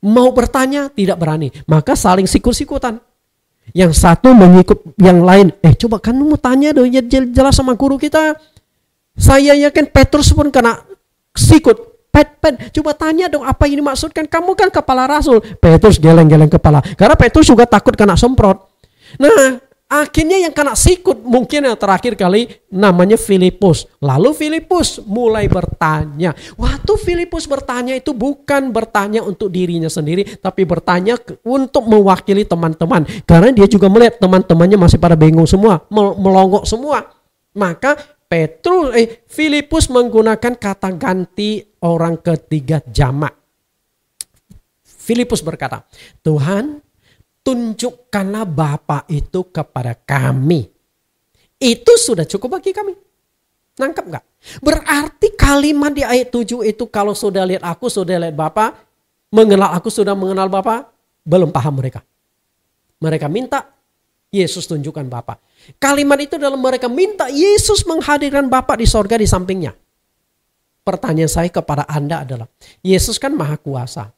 Mau bertanya, tidak berani. Maka saling sikut-sikutan. Yang satu mengikut yang lain. Coba kan mau tanya dong, jelas sama guru kita. Saya yakin Petrus pun kena sikut. Coba tanya dong apa ini maksudkan. Kamu kan kepala rasul. Petrus geleng-geleng kepala. Karena Petrus juga takut kena semprot. Nah, akhirnya yang kena sikut mungkin yang terakhir kali namanya Filipus. Lalu Filipus mulai bertanya. Waktu Filipus bertanya itu bukan bertanya untuk dirinya sendiri, tapi bertanya untuk mewakili teman-teman. Karena dia juga melihat teman-temannya masih pada bingung semua, melongok semua. Maka Filipus menggunakan kata ganti orang ketiga jamak. Filipus berkata, Tuhan, tunjukkanlah Bapa itu kepada kami. Itu sudah cukup bagi kami. Nangkep gak? Berarti kalimat di ayat 7 itu kalau sudah lihat aku, sudah lihat Bapa, mengenal aku, sudah mengenal Bapa, belum paham mereka. Mereka minta Yesus tunjukkan Bapa. Kalimat itu dalam mereka minta Yesus menghadirkan Bapa di sorga di sampingnya. Pertanyaan saya kepada Anda adalah, Yesus kan maha kuasa.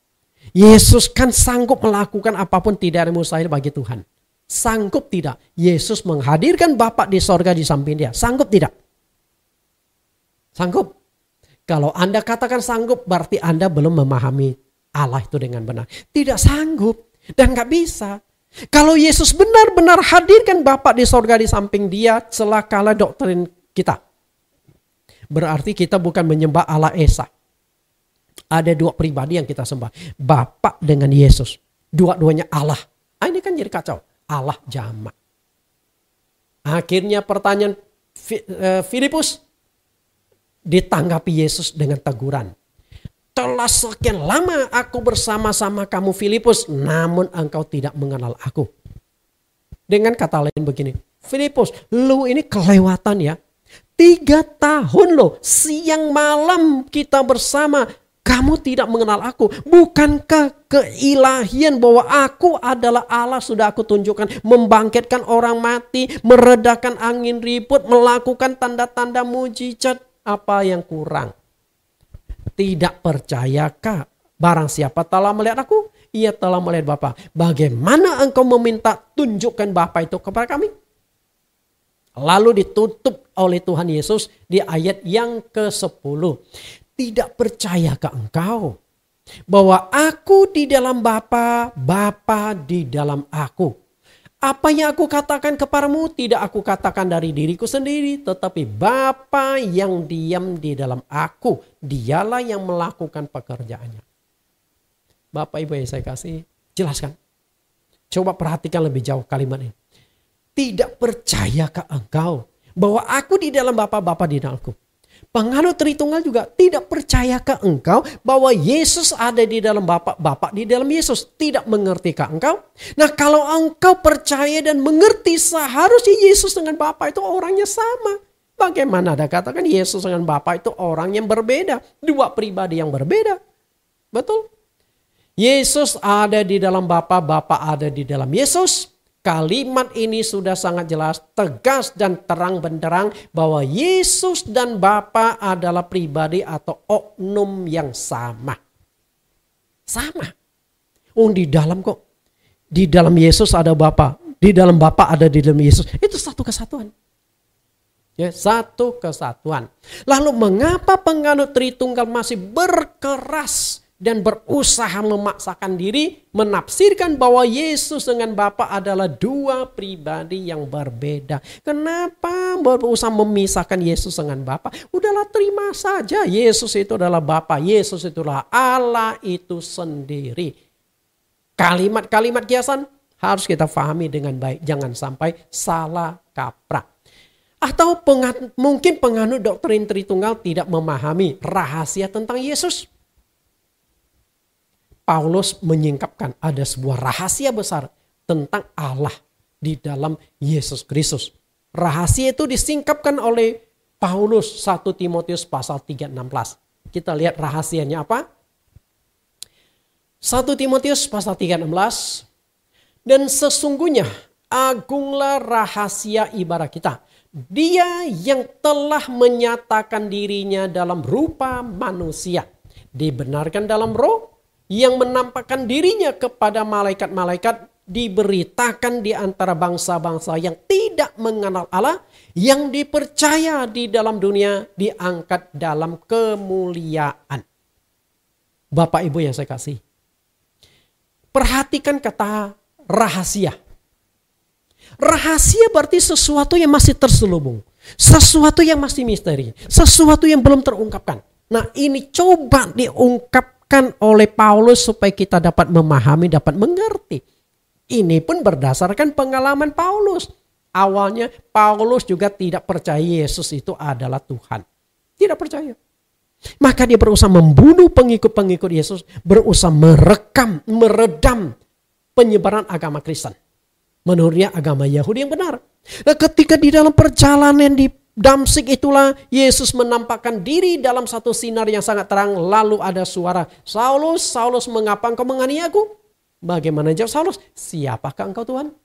Yesus kan sanggup melakukan apapun, tidak ada mustahil bagi Tuhan. Sanggup tidak? Yesus menghadirkan Bapa di sorga di samping dia. Sanggup tidak? Sanggup. Kalau Anda katakan sanggup, berarti Anda belum memahami Allah itu dengan benar. Tidak sanggup dan gak bisa. Kalau Yesus benar-benar hadirkan Bapa di sorga di samping dia, celakalah doktrin kita. Berarti kita bukan menyembah Allah Esa. Ada dua pribadi yang kita sembah. Bapa dengan Yesus. Dua-duanya Allah. Ini kan jadi kacau. Allah jamak. Akhirnya pertanyaan Filipus ditanggapi Yesus dengan teguran. Telah sekian lama aku bersama-sama kamu Filipus, namun engkau tidak mengenal aku. Dengan kata lain begini, Filipus, lu ini kelewatan ya. 3 tahun loh, siang malam kita bersama. Kamu tidak mengenal aku. Bukankah keilahian bahwa aku adalah Allah sudah aku tunjukkan. Membangkitkan orang mati, meredakan angin ribut, melakukan tanda-tanda mujizat. Apa yang kurang? Tidak percayakah? Barang siapa telah melihat aku, ia telah melihat Bapa. Bagaimana engkau meminta tunjukkan Bapa itu kepada kami? Lalu ditutup oleh Tuhan Yesus di ayat yang ke-10. Tidak percayakah engkau bahwa aku di dalam Bapa, Bapa di dalam aku? Apa yang aku katakan kepadamu tidak aku katakan dari diriku sendiri, tetapi Bapa yang diam di dalam aku, dialah yang melakukan pekerjaannya. Bapak Ibu yang saya kasih, jelaskan. Coba perhatikan lebih jauh kalimat ini. Tidak percayakah engkau bahwa aku di dalam Bapa, Bapa di dalam aku? Penganut Tritunggal juga tidak percayakah engkau bahwa Yesus ada di dalam Bapa, Bapa di dalam Yesus? Tidak mengertikah engkau? Nah, kalau engkau percaya dan mengerti, seharusnya Yesus dengan Bapa itu orangnya sama. Bagaimana ada katakan Yesus dengan Bapa itu orang yang berbeda, dua pribadi yang berbeda? Betul? Yesus ada di dalam Bapa, Bapa ada di dalam Yesus. Kalimat ini sudah sangat jelas, tegas dan terang benderang bahwa Yesus dan Bapa adalah pribadi atau oknum yang sama. Sama. Di dalam kok. Di dalam Yesus ada Bapa, di dalam Bapa ada di dalam Yesus. Itu satu kesatuan. Ya, satu kesatuan. Lalu mengapa penganut Tritunggal masih berkeras dan berusaha memaksakan diri menafsirkan bahwa Yesus dengan Bapa adalah dua pribadi yang berbeda? Kenapa berusaha memisahkan Yesus dengan Bapa? Udahlah, terima saja Yesus itu adalah Bapa, Yesus itulah Allah itu sendiri. Kalimat-kalimat kiasan harus kita pahami dengan baik, jangan sampai salah kaprah. Atau mungkin penganut doktrin Tritunggal tidak memahami rahasia tentang Yesus. Paulus menyingkapkan ada sebuah rahasia besar tentang Allah di dalam Yesus Kristus. Rahasia itu disingkapkan oleh Paulus 1 Timotius pasal 3:16. Kita lihat rahasianya apa? 1 Timotius pasal 3:16. Dan sesungguhnya agunglah rahasia ibadah kita. Dia yang telah menyatakan dirinya dalam rupa manusia. Dibenarkan dalam roh, yang menampakkan dirinya kepada malaikat-malaikat, diberitakan di antara bangsa-bangsa yang tidak mengenal Allah, yang dipercaya di dalam dunia, diangkat dalam kemuliaan. Bapak Ibu yang saya kasih, perhatikan kata rahasia. Rahasia berarti sesuatu yang masih terselubung, sesuatu yang masih misteri, sesuatu yang belum terungkapkan. Nah, ini coba diungkap oleh Paulus supaya kita dapat memahami, dapat mengerti. Ini pun berdasarkan pengalaman Paulus. Awalnya Paulus juga tidak percaya Yesus itu adalah Tuhan. Tidak percaya. Maka dia berusaha membunuh pengikut-pengikut Yesus. Berusaha meredam penyebaran agama Kristen. Menurutnya agama Yahudi yang benar. Nah, ketika di dalam perjalanan di Damsik itulah Yesus menampakkan diri dalam satu sinar yang sangat terang. Lalu ada suara, Saulus, Saulus, mengapa engkau menganiaya aku? Bagaimana jawab Saulus? Siapakah engkau Tuhan?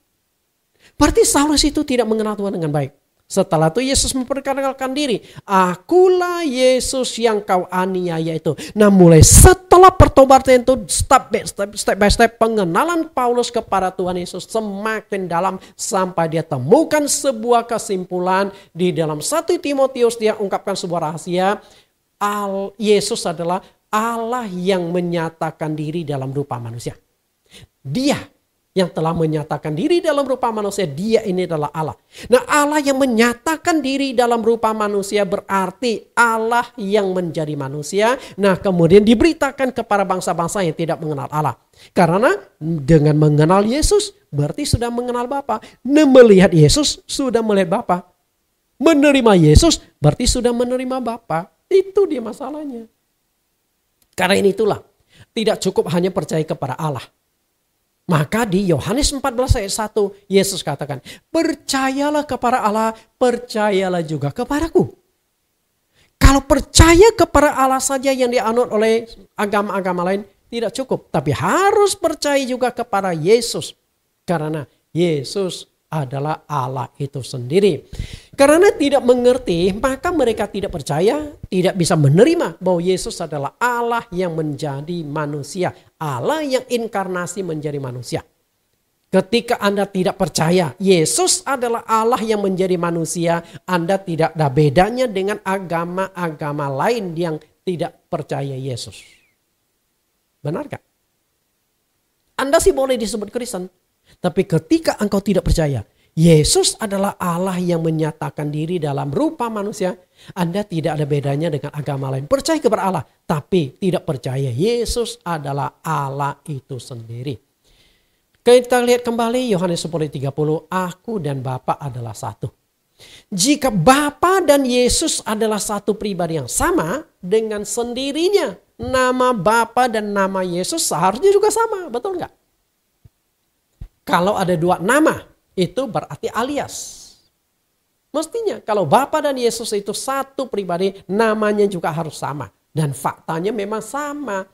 Berarti Saulus itu tidak mengenal Tuhan dengan baik. Setelah itu Yesus memperkenalkan diri. Akulah Yesus yang kau aniaya itu. Nah, mulai setelah pertobatan itu step by step pengenalan Paulus kepada Tuhan Yesus semakin dalam sampai dia temukan sebuah kesimpulan di dalam 1 Timotius. Dia ungkapkan sebuah rahasia. Yesus adalah Allah yang menyatakan diri dalam rupa manusia. Dia yang telah menyatakan diri dalam rupa manusia, dia ini adalah Allah. Nah, Allah yang menyatakan diri dalam rupa manusia berarti Allah yang menjadi manusia. Nah, kemudian diberitakan kepada bangsa-bangsa yang tidak mengenal Allah. Karena dengan mengenal Yesus berarti sudah mengenal Bapa. Melihat Yesus sudah melihat Bapa. Menerima Yesus berarti sudah menerima Bapa. Itu dia masalahnya. Karena itulah tidak cukup hanya percaya kepada Allah. Maka di Yohanes 14 ayat 1 Yesus katakan, percayalah kepada Allah, percayalah juga kepadaku. Kalau percaya kepada Allah saja yang dianut oleh agama-agama lain tidak cukup. Tapi harus percaya juga kepada Yesus. Karena Yesus adalah Allah itu sendiri. Karena tidak mengerti, maka mereka tidak percaya, tidak bisa menerima bahwa Yesus adalah Allah yang menjadi manusia. Allah yang inkarnasi menjadi manusia. Ketika Anda tidak percaya Yesus adalah Allah yang menjadi manusia, Anda tidak ada bedanya dengan agama-agama lain yang tidak percaya Yesus. Benarkah? Anda sih boleh disebut Kristen. Tapi ketika engkau tidak percaya, Yesus adalah Allah yang menyatakan diri dalam rupa manusia, Anda tidak ada bedanya dengan agama lain. Percaya kepada Allah, tapi tidak percaya Yesus adalah Allah itu sendiri. Kita lihat kembali Yohanes 10:30, aku dan Bapa adalah satu. Jika Bapa dan Yesus adalah satu pribadi yang sama, dengan sendirinya nama Bapa dan nama Yesus seharusnya juga sama, betul nggak? Kalau ada dua nama, itu berarti alias. Mestinya kalau Bapa dan Yesus itu satu pribadi, namanya juga harus sama. Dan faktanya memang sama.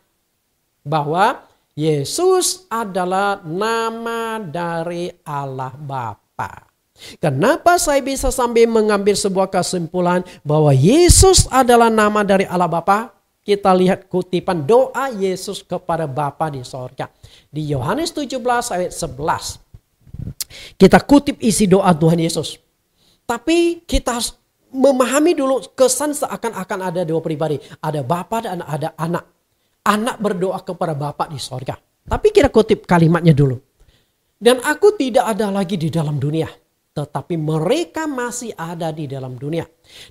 Bahwa Yesus adalah nama dari Allah Bapa. Kenapa saya bisa sambil mengambil sebuah kesimpulan bahwa Yesus adalah nama dari Allah Bapa? Kita lihat kutipan doa Yesus kepada Bapa di sorga. Di Yohanes 17 ayat 11. Kita kutip isi doa Tuhan Yesus. Tapi kita harus memahami dulu kesan seakan-akan ada dua pribadi. Ada Bapa dan ada anak. Anak berdoa kepada Bapa di sorga. Tapi kita kutip kalimatnya dulu. Dan aku tidak ada lagi di dalam dunia. Tetapi mereka masih ada di dalam dunia.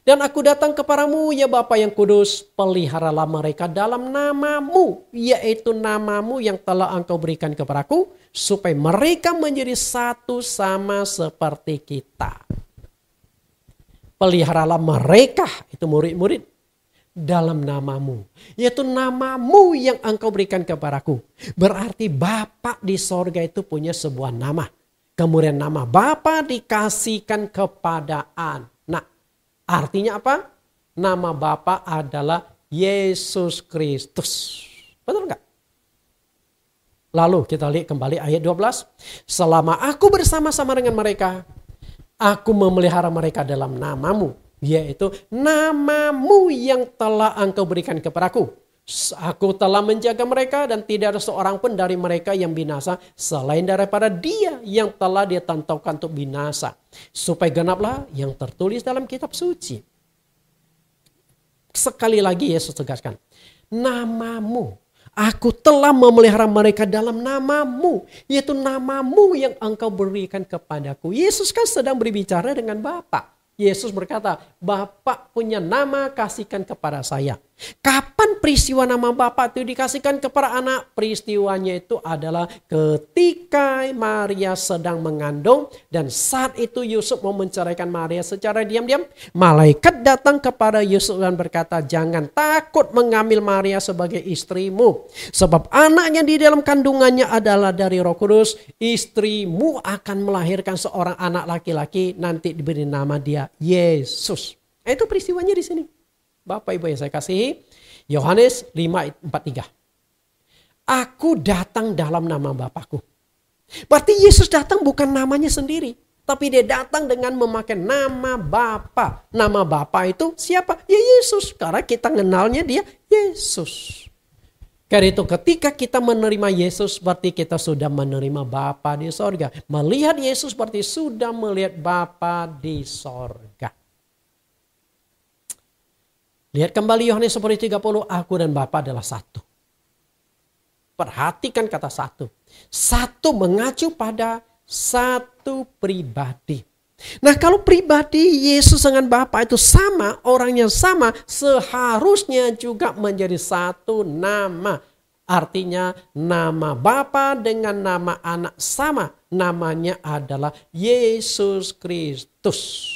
Dan aku datang kepadamu ya Bapa yang kudus. Peliharalah mereka dalam namamu. Yaitu namamu yang telah engkau berikan kepadaku. Supaya mereka menjadi satu sama seperti kita. Peliharalah mereka. Itu murid-murid. Dalam namamu. Yaitu namamu yang engkau berikan kepadaku. Berarti Bapa di sorga itu punya sebuah nama. Kemudian nama Bapa dikasihkan kepada anak. Artinya apa? Nama Bapa adalah Yesus Kristus. Betul enggak? Lalu kita lihat kembali ayat 12. Selama aku bersama-sama dengan mereka, aku memelihara mereka dalam namamu. Yaitu namamu yang telah engkau berikan kepadaku. Aku telah menjaga mereka dan tidak ada seorang pun dari mereka yang binasa selain daripada dia yang telah dia tentukan untuk binasa. Supaya genaplah yang tertulis dalam kitab suci. Sekali lagi Yesus tegaskan. Namamu. Aku telah memelihara mereka dalam namamu. Yaitu namamu yang engkau berikan kepadaku. Yesus kan sedang berbicara dengan Bapa. Yesus berkata, Bapa punya nama kasihkan kepada saya. Kapan peristiwa nama Bapa itu dikasihkan kepada anak? Peristiwanya itu adalah ketika Maria sedang mengandung. Dan saat itu Yusuf mau menceraikan Maria secara diam-diam. Malaikat datang kepada Yusuf dan berkata, jangan takut mengambil Maria sebagai istrimu. Sebab anaknya di dalam kandungannya adalah dari Roh Kudus. Istrimu akan melahirkan seorang anak laki-laki. Nanti diberi nama dia Yesus. Itu peristiwanya di sini. Bapak Ibu yang saya kasihi, Yohanes 5:43. Aku datang dalam nama Bapakku. Berarti Yesus datang bukan namanya sendiri. Tapi dia datang dengan memakai nama Bapa. Nama Bapa itu siapa? Ya Yesus. Karena kita kenalnya dia Yesus. Karena itu ketika kita menerima Yesus berarti kita sudah menerima Bapa di sorga. Melihat Yesus berarti sudah melihat Bapa di sorga. Lihat kembali Yohanes 10:30, aku dan Bapa adalah satu. Perhatikan kata satu. Satu mengacu pada satu pribadi. Nah, kalau pribadi Yesus dengan Bapa itu sama, orang yang sama, seharusnya juga menjadi satu nama. Artinya nama Bapa dengan nama anak sama. Namanya adalah Yesus Kristus.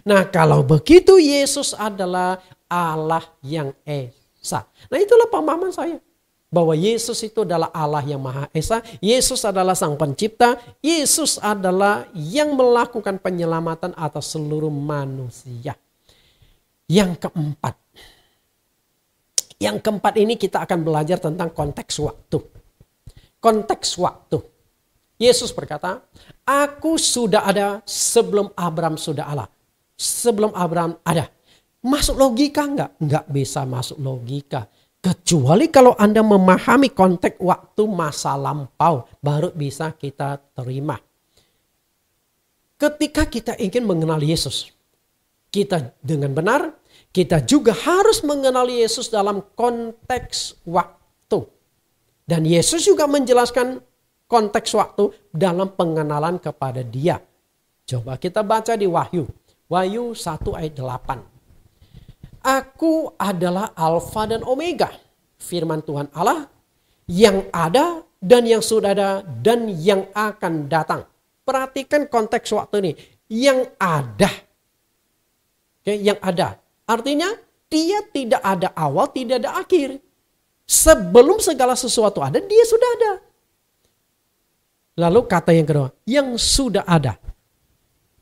Nah, kalau begitu Yesus adalah Allah yang Esa. Nah, itulah pemahaman saya. Bahwa Yesus itu adalah Allah yang Maha Esa. Yesus adalah Sang Pencipta. Yesus adalah yang melakukan penyelamatan atas seluruh manusia. Yang keempat. Yang keempat ini kita akan belajar tentang konteks waktu. Konteks waktu. Yesus berkata, aku sudah ada sebelum Abraham sudah Allah. Sebelum Abraham ada. Masuk logika enggak? Enggak bisa masuk logika. Kecuali kalau Anda memahami konteks waktu masa lampau, baru bisa kita terima. Ketika kita ingin mengenal Yesus, kita dengan benar, kita juga harus mengenal Yesus dalam konteks waktu. Dan Yesus juga menjelaskan konteks waktu dalam pengenalan kepada Dia. Coba kita baca di Wahyu. Wahyu 1 ayat 8. Aku adalah Alfa dan Omega, firman Tuhan Allah, yang ada dan yang sudah ada dan yang akan datang. Perhatikan konteks waktu ini, yang ada. Oke, yang ada. Artinya dia tidak ada awal, tidak ada akhir. Sebelum segala sesuatu ada, dia sudah ada. Lalu kata yang kedua, yang sudah ada.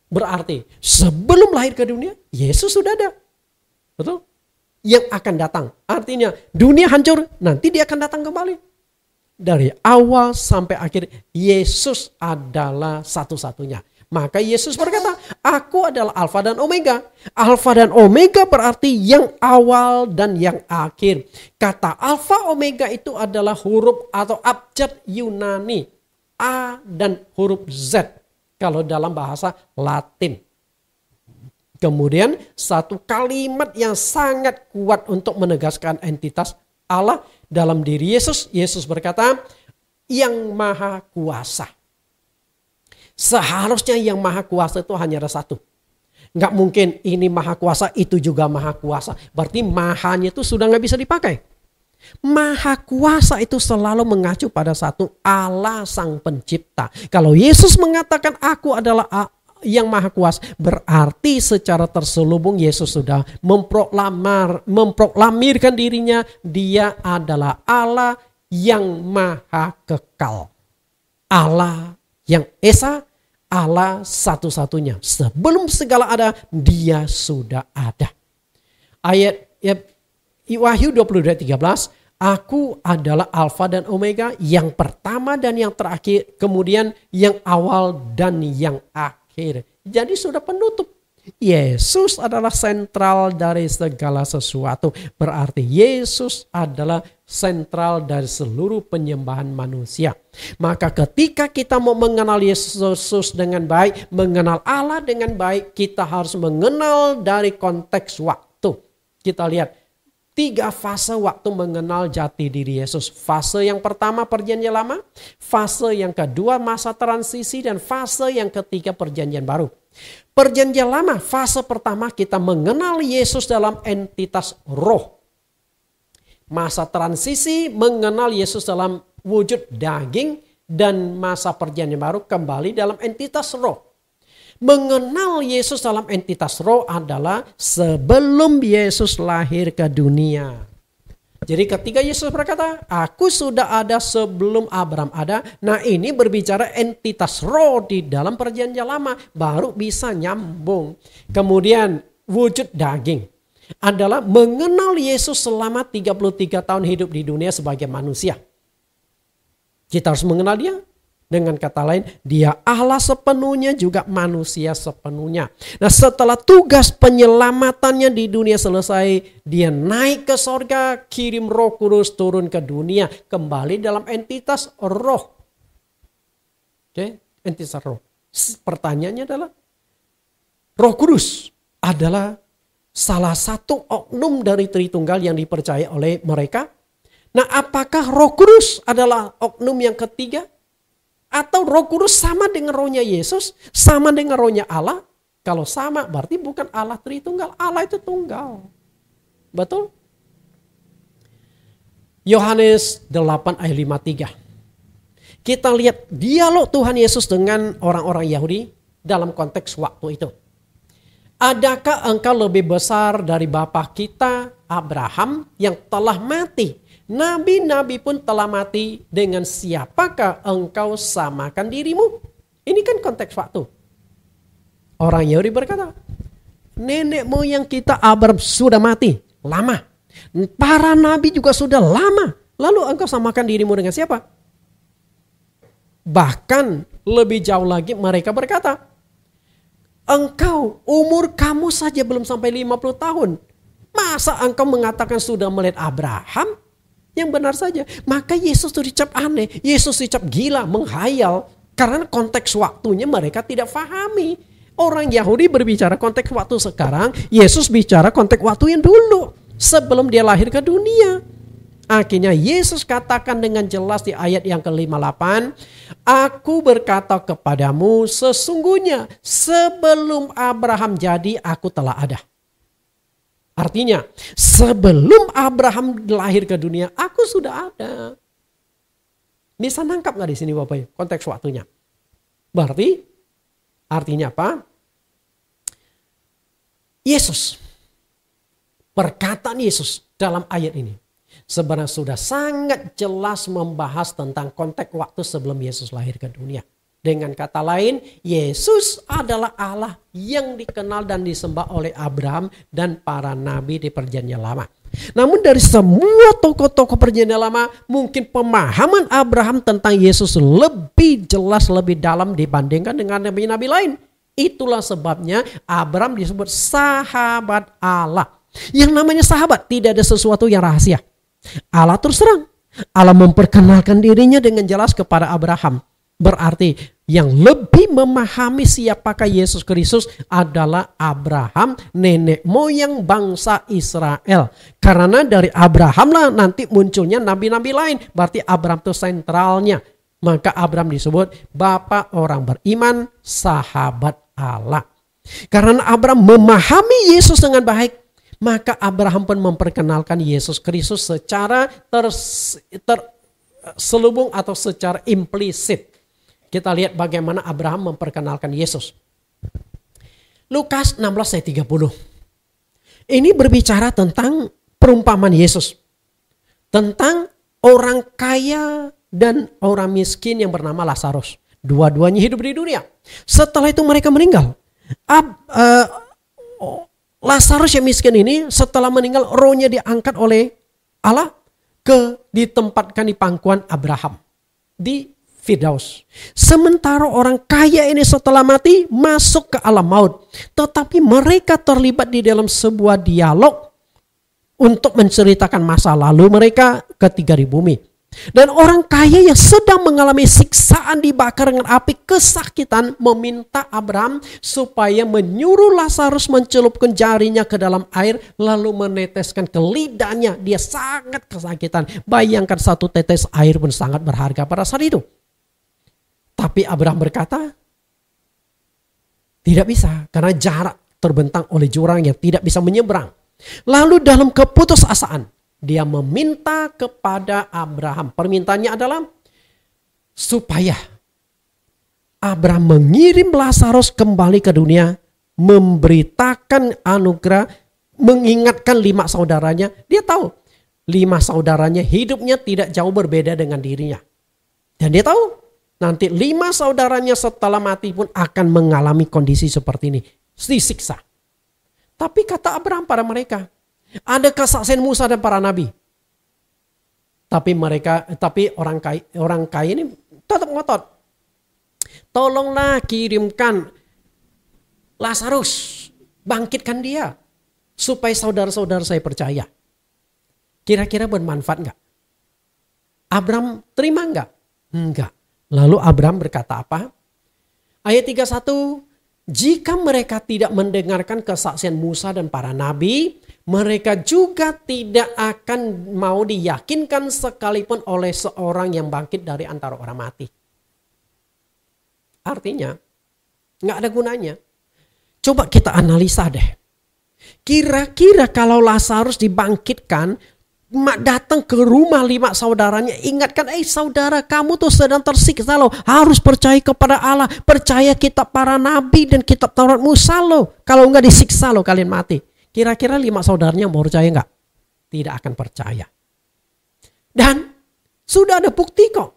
Berarti sebelum lahir ke dunia, Yesus sudah ada. Betul? Yang akan datang. Artinya dunia hancur, nanti dia akan datang kembali. Dari awal sampai akhir, Yesus adalah satu-satunya. Maka Yesus berkata, aku adalah Alfa dan Omega. Alfa dan Omega berarti yang awal dan yang akhir. Kata Alfa Omega itu adalah huruf atau abjad Yunani. A dan huruf Z. Kalau dalam bahasa Latin. Kemudian satu kalimat yang sangat kuat untuk menegaskan entitas Allah dalam diri Yesus. Yesus berkata, yang maha kuasa. Seharusnya yang maha kuasa itu hanya ada satu. Nggak mungkin ini maha kuasa, itu juga maha kuasa. Berarti mahanya itu sudah nggak bisa dipakai. Maha kuasa itu selalu mengacu pada satu, Allah Sang Pencipta. Kalau Yesus mengatakan aku adalah yang maha kuasa, berarti secara terselubung Yesus sudah memproklamirkan dirinya, dia adalah Allah yang maha kekal. Allah yang Esa, Allah satu-satunya. Sebelum segala ada, dia sudah ada. Ayat Wahyu 22:13, aku adalah Alfa dan Omega, yang pertama dan yang terakhir, kemudian yang awal dan yang akhir. Jadi sudah penutup. Yesus adalah sentral dari segala sesuatu. Berarti Yesus adalah sentral dari seluruh penyembahan manusia. Maka ketika kita mau mengenal Yesus dengan baik, mengenal Allah dengan baik, kita harus mengenal dari konteks waktu. Kita lihat 3 fase waktu mengenal jati diri Yesus. Fase yang pertama perjanjian lama, fase yang kedua masa transisi, dan fase yang ketiga perjanjian baru. Perjanjian lama, fase pertama kita mengenal Yesus dalam entitas roh. Masa transisi mengenal Yesus dalam wujud daging, dan masa perjanjian baru kembali dalam entitas roh. Mengenal Yesus dalam entitas roh adalah sebelum Yesus lahir ke dunia. Jadi ketika Yesus berkata, aku sudah ada sebelum Abraham ada. Nah, ini berbicara entitas roh di dalam perjanjian lama, baru bisa nyambung. Kemudian wujud daging adalah mengenal Yesus selama 33 tahun hidup di dunia sebagai manusia. Kita harus mengenal dia. Dengan kata lain, dia Allah sepenuhnya, juga manusia sepenuhnya. Nah, setelah tugas penyelamatannya di dunia selesai, dia naik ke sorga, kirim Roh Kudus turun ke dunia, kembali dalam entitas roh. Oke, entitas roh. Pertanyaannya adalah, Roh Kudus adalah salah satu oknum dari Tritunggal yang dipercaya oleh mereka. Nah, apakah Roh Kudus adalah oknum yang ketiga? Atau Roh Kudus sama dengan rohnya Yesus? Sama dengan rohnya Allah? Kalau sama berarti bukan Allah Tritunggal. Allah itu tunggal. Betul? Yohanes 8 ayat 53. Kita lihat dialog Tuhan Yesus dengan orang-orang Yahudi dalam konteks waktu itu. Adakah engkau lebih besar dari bapa kita Abraham yang telah mati? Nabi-nabi pun telah mati, dengan siapakah engkau samakan dirimu? Ini kan konteks waktu. Orang Yahudi berkata, nenek moyang kita Abraham sudah mati lama. Para nabi juga sudah lama. Lalu engkau samakan dirimu dengan siapa? Bahkan lebih jauh lagi mereka berkata, engkau umur kamu saja belum sampai 50 tahun. Masa engkau mengatakan sudah melihat Abraham? Yang benar saja. Maka Yesus itu dicap aneh. Yesus dicap gila, menghayal. Karena konteks waktunya mereka tidak fahami. Orang Yahudi berbicara konteks waktu sekarang. Yesus bicara konteks waktu yang dulu. Sebelum dia lahir ke dunia. Akhirnya Yesus katakan dengan jelas di ayat yang ke-58. Aku berkata kepadamu, sesungguhnya sebelum Abraham jadi aku telah ada. Artinya sebelum Abraham lahir ke dunia aku sudah ada. Bisa nangkap gak di sini Bapak Ibu konteks waktunya? Berarti artinya apa? Yesus. Perkataan Yesus dalam ayat ini sebenarnya sudah sangat jelas membahas tentang konteks waktu sebelum Yesus lahir ke dunia. Dengan kata lain, Yesus adalah Allah yang dikenal dan disembah oleh Abraham dan para nabi di Perjanjian Lama. Namun dari semua tokoh-tokoh Perjanjian Lama, mungkin pemahaman Abraham tentang Yesus lebih jelas, lebih dalam dibandingkan dengan nabi-nabi lain. Itulah sebabnya Abraham disebut sahabat Allah. Yang namanya sahabat tidak ada sesuatu yang rahasia. Allah terus terang. Allah memperkenalkan dirinya dengan jelas kepada Abraham. Berarti yang lebih memahami siapakah Yesus Kristus adalah Abraham, nenek moyang bangsa Israel. Karena dari Abraham lah nanti munculnya nabi-nabi lain. Berarti Abraham itu sentralnya. Maka Abraham disebut bapak orang beriman, sahabat Allah. Karena Abraham memahami Yesus dengan baik, maka Abraham pun memperkenalkan Yesus Kristus secara terselubung atau secara implisit. Kita lihat bagaimana Abraham memperkenalkan Yesus. Lukas 16 ayat 30. Ini berbicara tentang perumpamaan Yesus. Tentang orang kaya dan orang miskin yang bernama Lazarus. Dua-duanya hidup di dunia. Setelah itu mereka meninggal. Lazarus yang miskin ini setelah meninggal rohnya diangkat oleh Allah ditempatkan di pangkuan Abraham. Di Firdaus. Sementara orang kaya ini setelah mati masuk ke alam maut. Tetapi mereka terlibat di dalam sebuah dialog untuk menceritakan masa lalu mereka ketika di bumi. Dan orang kaya yang sedang mengalami siksaan dibakar dengan api kesakitan meminta Abraham supaya menyuruh Lazarus mencelupkan jarinya ke dalam air lalu meneteskan ke lidahnya. Dia sangat kesakitan. Bayangkan satu tetes air pun sangat berharga pada saat itu. Tapi Abraham berkata, tidak bisa karena jarak terbentang oleh jurang yang tidak bisa menyeberang. Lalu dalam keputusasaan, dia meminta kepada Abraham. Permintaannya adalah supaya Abraham mengirim Lazarus kembali ke dunia, memberitakan anugerah, mengingatkan 5 saudaranya. Dia tahu 5 saudaranya hidupnya tidak jauh berbeda dengan dirinya. Dan dia tahu nanti 5 saudaranya setelah mati pun akan mengalami kondisi seperti ini. Disiksa. Tapi kata Abraham pada mereka, ada kesaksian Musa dan para nabi. Tapi orang kaya ini tetap ngotot. Tolonglah kirimkan Lazarus. Bangkitkan dia. Supaya saudara-saudara saya percaya. Kira-kira bermanfaat enggak? Abraham terima enggak? Enggak. Lalu Abraham berkata apa? Ayat 31, jika mereka tidak mendengarkan kesaksian Musa dan para nabi, mereka juga tidak akan mau diyakinkan sekalipun oleh seorang yang bangkit dari antara orang mati. Artinya, nggak ada gunanya. Coba kita analisa deh. Kira-kira kalau Lazarus dibangkitkan, datang ke rumah 5 saudaranya, ingatkan, saudara, kamu tuh sedang tersiksa loh, harus percaya kepada Allah, percaya kitab para nabi dan kitab Taurat Musa loh, kalau nggak disiksa loh kalian mati. Kira-kira 5 saudaranya mau percaya nggak? Tidak akan percaya. Dan sudah ada bukti kok,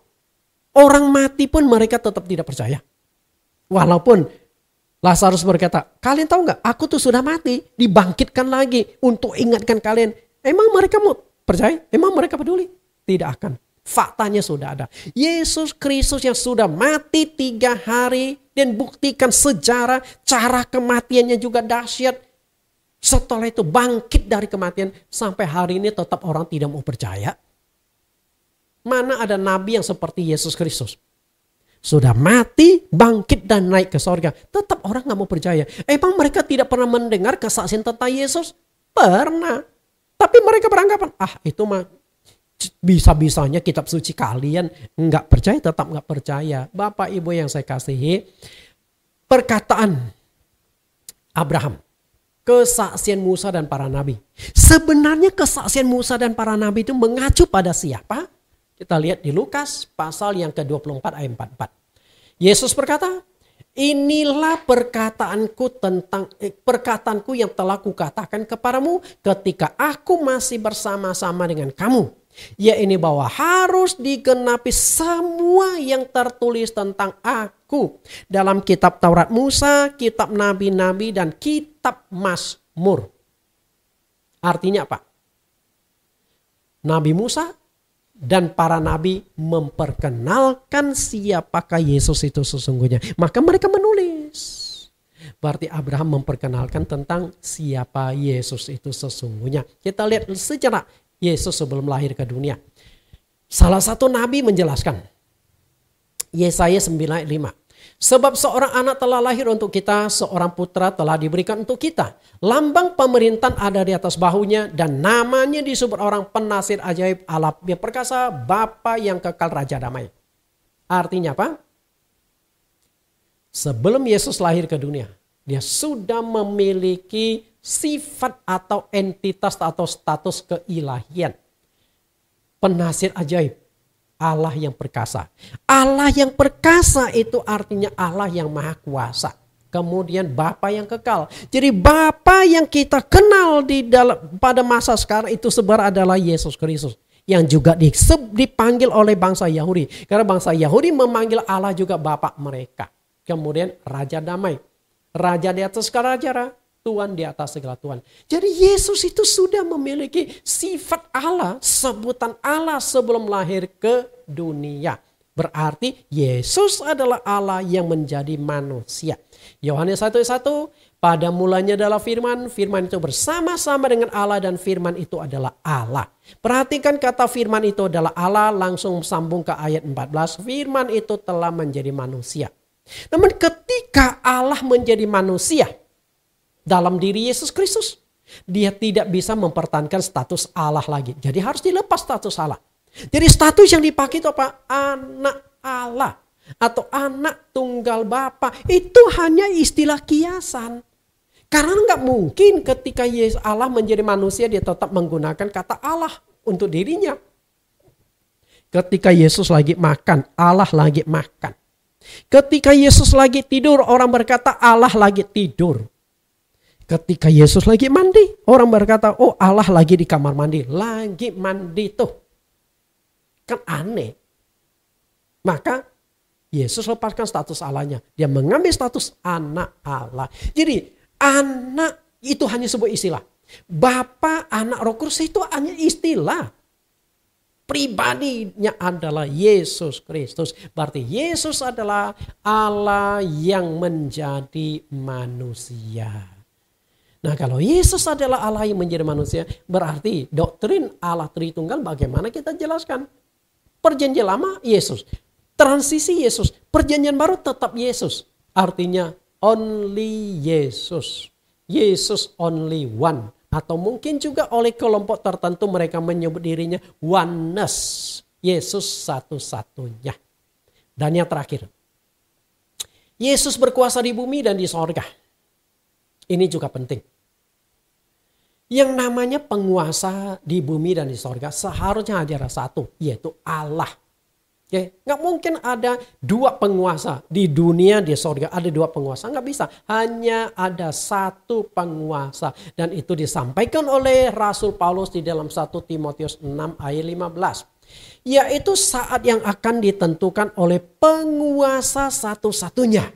orang mati pun mereka tetap tidak percaya. Walaupun Lazarus berkata, kalian tahu nggak, aku tuh sudah mati, dibangkitkan lagi untuk ingatkan kalian. Emang mereka mau percaya? Emang mereka peduli? Tidak akan. Faktanya sudah ada. Yesus Kristus yang sudah mati 3 hari dan buktikan sejarah, cara kematiannya juga dahsyat. Setelah itu bangkit dari kematian, sampai hari ini tetap orang tidak mau percaya. Mana ada nabi yang seperti Yesus Kristus? Sudah mati, bangkit dan naik ke sorga. Tetap orang gak mau percaya. Emang mereka tidak pernah mendengar kesaksian tentang Yesus? Pernah. Tapi mereka beranggapan, itu mah bisa-bisanya kitab suci kalian. Gak percaya, tetap gak percaya. Bapak Ibu yang saya kasihi, perkataan Abraham, kesaksian Musa dan para nabi. Sebenarnya kesaksian Musa dan para nabi itu mengacu pada siapa? Kita lihat di Lukas pasal yang ke-24 ayat 44. Yesus berkata, inilah perkataanku yang telah kukatakan kepadamu ketika aku masih bersama-sama dengan kamu. Yaitu bahwa harus digenapi semua yang tertulis tentang aku dalam kitab Taurat Musa, kitab nabi-nabi dan kitab Mazmur. Artinya apa? Nabi Musa dan para nabi memperkenalkan siapakah Yesus itu sesungguhnya. Maka mereka menulis. Berarti Abraham memperkenalkan tentang siapa Yesus itu sesungguhnya. Kita lihat sejarah Yesus sebelum lahir ke dunia. Salah satu nabi menjelaskan. Yesaya 9:5. Sebab seorang anak telah lahir untuk kita, seorang putra telah diberikan untuk kita. Lambang pemerintahan ada di atas bahunya dan namanya disebut orang penasir ajaib, Allah yang perkasa, Bapa yang kekal, Raja damai. Artinya apa? Sebelum Yesus lahir ke dunia, dia sudah memiliki sifat atau entitas atau status keilahian. Penasir ajaib. Allah yang perkasa. Allah yang perkasa itu artinya Allah yang maha kuasa. Kemudian Bapa yang kekal. Jadi Bapa yang kita kenal pada masa sekarang itu sebenarnya adalah Yesus Kristus. Yang juga dipanggil oleh bangsa Yahudi. Karena bangsa Yahudi memanggil Allah juga Bapa mereka. Kemudian Raja damai. Raja di atas segala raja, Tuhan di atas segala Tuhan. Jadi Yesus itu sudah memiliki sifat Allah, sebutan Allah sebelum lahir ke dunia. Berarti Yesus adalah Allah yang menjadi manusia. Yohanes 1:1, pada mulanya adalah firman, firman itu bersama-sama dengan Allah dan firman itu adalah Allah. Perhatikan kata firman itu adalah Allah, langsung sambung ke ayat 14, firman itu telah menjadi manusia. Namun ketika Allah menjadi manusia, dalam diri Yesus Kristus, dia tidak bisa mempertahankan status Allah lagi. Jadi harus dilepas status Allah. Jadi status yang dipakai itu apa? Anak Allah atau anak tunggal Bapa. Itu hanya istilah kiasan. Karena nggak mungkin ketika Yesus Allah menjadi manusia dia tetap menggunakan kata Allah untuk dirinya. Ketika Yesus lagi makan, Allah lagi makan. Ketika Yesus lagi tidur, orang berkata Allah lagi tidur. Ketika Yesus lagi mandi, orang berkata, oh Allah lagi di kamar mandi. Lagi mandi tuh. Kan aneh. Maka Yesus lepaskan status Allahnya. Dia mengambil status anak Allah. Jadi anak itu hanya sebuah istilah. Bapa, anak, Roh Kudus itu hanya istilah. Pribadinya adalah Yesus Kristus. Berarti Yesus adalah Allah yang menjadi manusia. Nah kalau Yesus adalah Allah yang menjadi manusia, berarti doktrin Allah Tritunggal bagaimana kita jelaskan? Perjanjian lama Yesus, transisi Yesus, perjanjian baru tetap Yesus. Artinya only Yesus. Yesus only one. Atau mungkin juga oleh kelompok tertentu mereka menyebut dirinya oneness. Yesus satu-satunya. Dan yang terakhir, Yesus berkuasa di bumi dan di sorga. Ini juga penting. Yang namanya penguasa di bumi dan di sorga seharusnya ada satu, yaitu Allah. Oke, nggak mungkin ada dua penguasa di dunia, di sorga ada dua penguasa, nggak bisa. Hanya ada satu penguasa, dan itu disampaikan oleh Rasul Paulus di dalam 1 Timotius 6 ayat 15. Yaitu saat yang akan ditentukan oleh penguasa satu-satunya.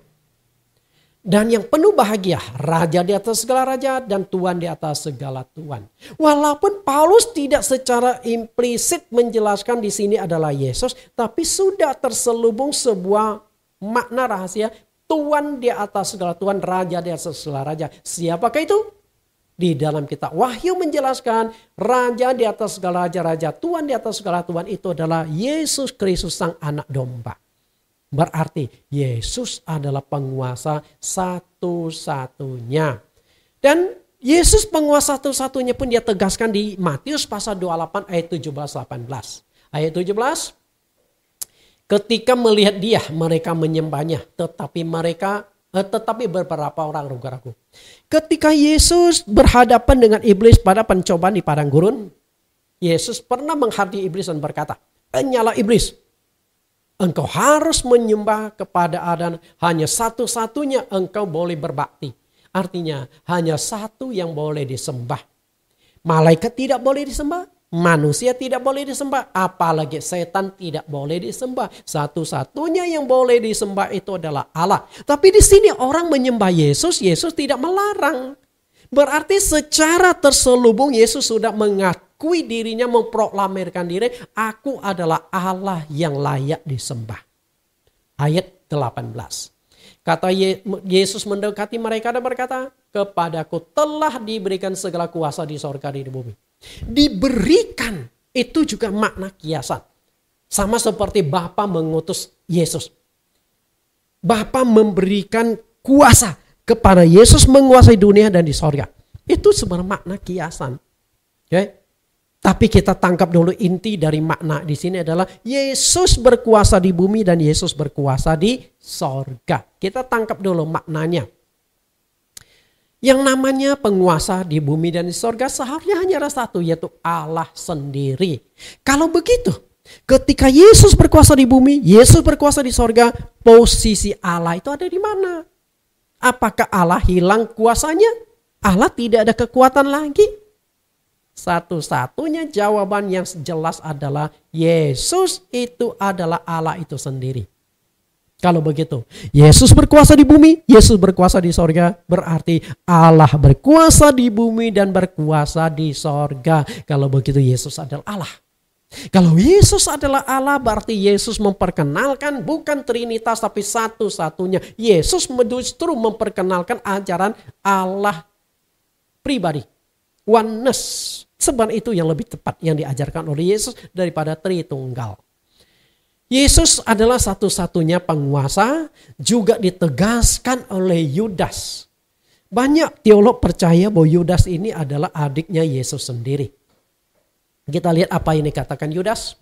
Dan yang penuh bahagia, raja di atas segala raja dan tuan di atas segala tuan. Walaupun Paulus tidak secara implisit menjelaskan di sini adalah Yesus, tapi sudah terselubung sebuah makna rahasia, tuan di atas segala tuan, raja di atas segala raja. Siapakah itu? Di dalam kitab Wahyu menjelaskan raja di atas segala raja-raja, tuan di atas segala tuan itu adalah Yesus Kristus sang anak domba. Berarti Yesus adalah penguasa satu-satunya. Dan Yesus penguasa satu-satunya pun dia tegaskan di Matius pasal 28 ayat 17-18. Ayat 17, ketika melihat dia mereka menyembahnya, tetapi beberapa orang ragu-ragu. Ketika Yesus berhadapan dengan iblis pada pencobaan di padang gurun, Yesus pernah menghadapi iblis dan berkata, "Nyala iblis, engkau harus menyembah kepada Adam, hanya satu-satunya engkau boleh berbakti." Artinya hanya satu yang boleh disembah. Malaikat tidak boleh disembah, manusia tidak boleh disembah, apalagi setan tidak boleh disembah. Satu-satunya yang boleh disembah itu adalah Allah. Tapi di sini orang menyembah Yesus, Yesus tidak melarang. Berarti secara terselubung Yesus sudah mengakui dirinya, memproklamirkan diri, aku adalah Allah yang layak disembah. Ayat 18. Kata Yesus mendekati mereka dan berkata, kepadaku telah diberikan segala kuasa di sorga dan di bumi. Diberikan itu juga makna kiasan. Sama seperti Bapa mengutus Yesus. Bapa memberikan kuasa kepada Yesus menguasai dunia dan di sorga. Itu sebenarnya makna kiasan. Okay? Tapi kita tangkap dulu inti dari makna di sini adalah Yesus berkuasa di bumi dan Yesus berkuasa di sorga. Kita tangkap dulu maknanya. Yang namanya penguasa di bumi dan di sorga seharusnya hanya ada satu, yaitu Allah sendiri. Kalau begitu, ketika Yesus berkuasa di bumi, Yesus berkuasa di sorga, posisi Allah itu ada di mana? Apakah Allah hilang kuasanya? Allah tidak ada kekuatan lagi? Satu-satunya jawaban yang jelas adalah Yesus itu adalah Allah itu sendiri. Kalau begitu, Yesus berkuasa di bumi, Yesus berkuasa di sorga, berarti Allah berkuasa di bumi dan berkuasa di sorga. Kalau begitu Yesus adalah Allah. Kalau Yesus adalah Allah, berarti Yesus memperkenalkan bukan Trinitas tapi satu-satunya. Yesus justru memperkenalkan ajaran Allah pribadi. Oneness. Sebab itu yang lebih tepat yang diajarkan oleh Yesus daripada Tritunggal. Yesus adalah satu-satunya penguasa, juga ditegaskan oleh Yudas. Banyak teolog percaya bahwa Yudas ini adalah adiknya Yesus sendiri. Kita lihat apa yang dikatakan Yudas.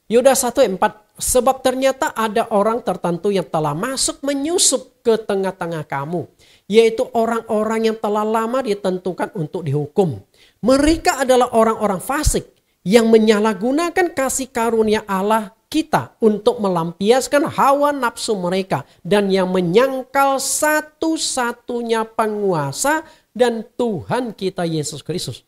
Yudas 1:4, sebab ternyata ada orang tertentu yang telah masuk menyusup ke tengah-tengah kamu, yaitu orang-orang yang telah lama ditentukan untuk dihukum. Mereka adalah orang-orang fasik yang menyalahgunakan kasih karunia Allah kita untuk melampiaskan hawa nafsu mereka, dan yang menyangkal satu-satunya penguasa dan Tuhan kita Yesus Kristus.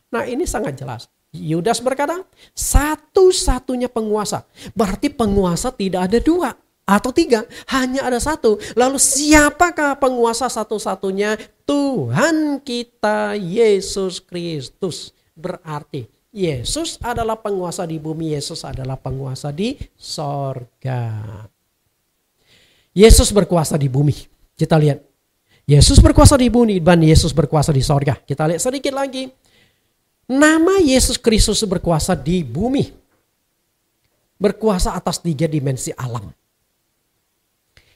Nah, ini sangat jelas. Yudas berkata, satu-satunya penguasa. Berarti penguasa tidak ada dua atau tiga, hanya ada satu. Lalu siapakah penguasa satu-satunya? Tuhan kita Yesus Kristus. Berarti Yesus adalah penguasa di bumi, Yesus adalah penguasa di sorga. Yesus berkuasa di bumi. Kita lihat. Yesus berkuasa di bumi dan Yesus berkuasa di sorga. Kita lihat sedikit lagi. Nama Yesus Kristus berkuasa di bumi. Berkuasa atas 3 dimensi alam.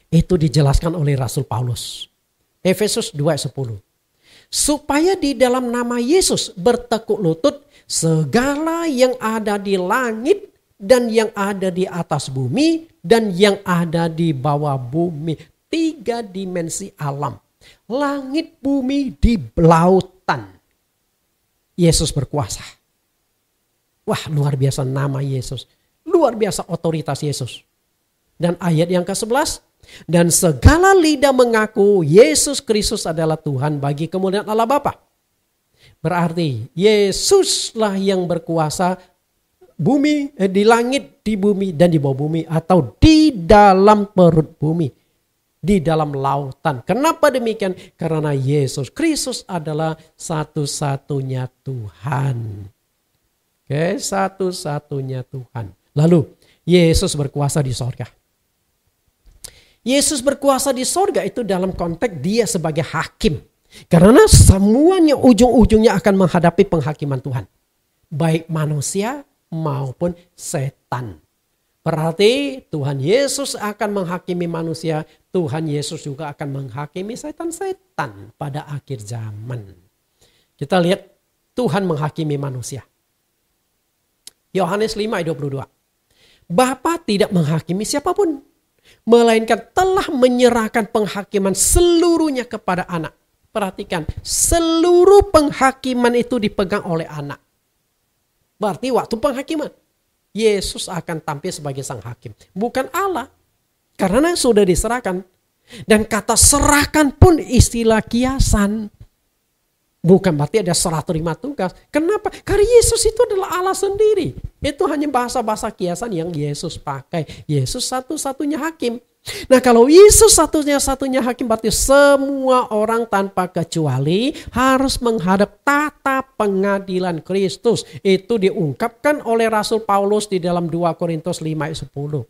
Itu dijelaskan oleh Rasul Paulus. Efesus 2:10. supaya di dalam nama Yesus bertekuk lutut segala yang ada di langit dan yang ada di atas bumi dan yang ada di bawah bumi. 3 dimensi alam. Langit, bumi, di lautan. Yesus berkuasa. Wah, luar biasa nama Yesus. Luar biasa otoritas Yesus. Dan ayat yang ke-11. Dan segala lidah mengaku Yesus Kristus adalah Tuhan bagi kemuliaan Allah Bapa. Berarti Yesuslah yang berkuasa bumi, di langit, di bumi, dan di bawah bumi. Atau di dalam perut bumi. Di dalam lautan. Kenapa demikian? Karena Yesus Kristus adalah satu-satunya Tuhan. Oke, satu-satunya Tuhan. Lalu, Yesus berkuasa di sorga. Yesus berkuasa di sorga itu dalam konteks dia sebagai hakim. Karena semuanya ujung-ujungnya akan menghadapi penghakiman Tuhan. Baik manusia maupun setan. Berarti Tuhan Yesus akan menghakimi manusia. Tuhan Yesus juga akan menghakimi setan-setan pada akhir zaman. Kita lihat Tuhan menghakimi manusia. Yohanes 5 ayat 22. Bapa tidak menghakimi siapapun. Melainkan telah menyerahkan penghakiman seluruhnya kepada anak. Perhatikan, seluruh penghakiman itu dipegang oleh anak. Berarti waktu penghakiman, Yesus akan tampil sebagai sang hakim. Bukan Allah. Karena sudah diserahkan. Dan kata serahkan pun istilah kiasan. Bukan berarti ada serah terima tugas. Kenapa? Karena Yesus itu adalah Allah sendiri. Itu hanya bahasa-bahasa kiasan yang Yesus pakai. Yesus satu-satunya hakim. Nah, kalau Yesus satu-satunya hakim berarti semua orang tanpa kecuali harus menghadap tata pengadilan Kristus. Itu diungkapkan oleh Rasul Paulus di dalam 2 Korintus 5 ayat 10.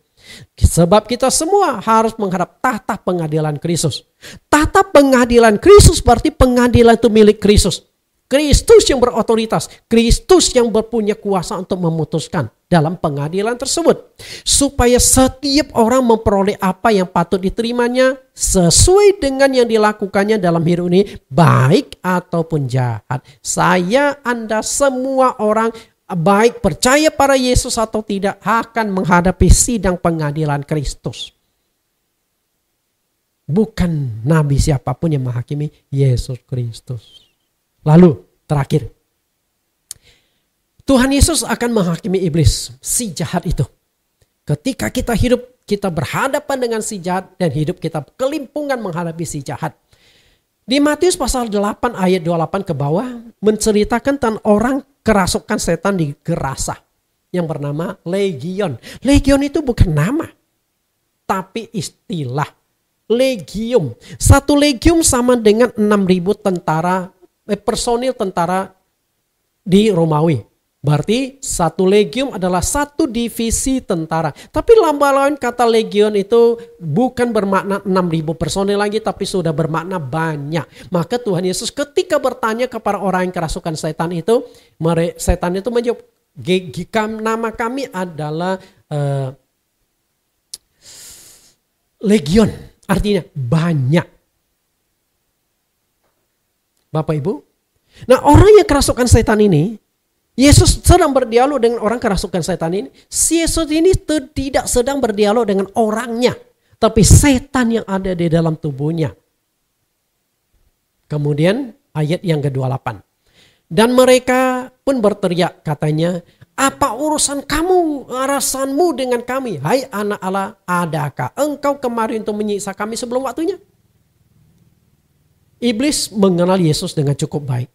Sebab kita semua harus menghadap tata pengadilan Kristus. Tata pengadilan Kristus berarti pengadilan itu milik Kristus. Kristus yang berotoritas. Kristus yang berpunya kuasa untuk memutuskan dalam pengadilan tersebut. Supaya setiap orang memperoleh apa yang patut diterimanya sesuai dengan yang dilakukannya dalam hidup ini, baik ataupun jahat. Saya, Anda, semua orang, baik percaya pada Yesus atau tidak, akan menghadapi sidang pengadilan Kristus. Bukan nabi siapapun yang menghakimi, Yesus Kristus. Lalu terakhir, Tuhan Yesus akan menghakimi iblis, si jahat itu. Ketika kita hidup, kita berhadapan dengan si jahat dan hidup kita kelimpungan menghadapi si jahat. Di Matius pasal 8 ayat 28 ke bawah menceritakan tentang orang kerasukan setan di Gerasa yang bernama Legion. Legion itu bukan nama, tapi istilah. Legium. Satu legium sama dengan 6.000 tentara, personil tentara di Romawi. Berarti satu legium adalah satu divisi tentara. Tapi lain kata legion itu bukan bermakna 6.000 personil lagi, tapi sudah bermakna banyak. Maka Tuhan Yesus ketika bertanya kepada orang yang kerasukan setan itu menjawab, nama kami adalah legion. Artinya banyak. Bapak Ibu. Nah, orang yang kerasukan setan ini, Yesus sedang berdialog dengan orang kerasukan setan ini. Yesus ini tidak sedang berdialog dengan orangnya, tapi setan yang ada di dalam tubuhnya. Kemudian ayat yang ke-28. Dan mereka pun berteriak katanya, apa urusanmu dengan kami? Hai anak Allah, adakah engkau kemari untuk menyiksa kami sebelum waktunya? Iblis mengenal Yesus dengan cukup baik.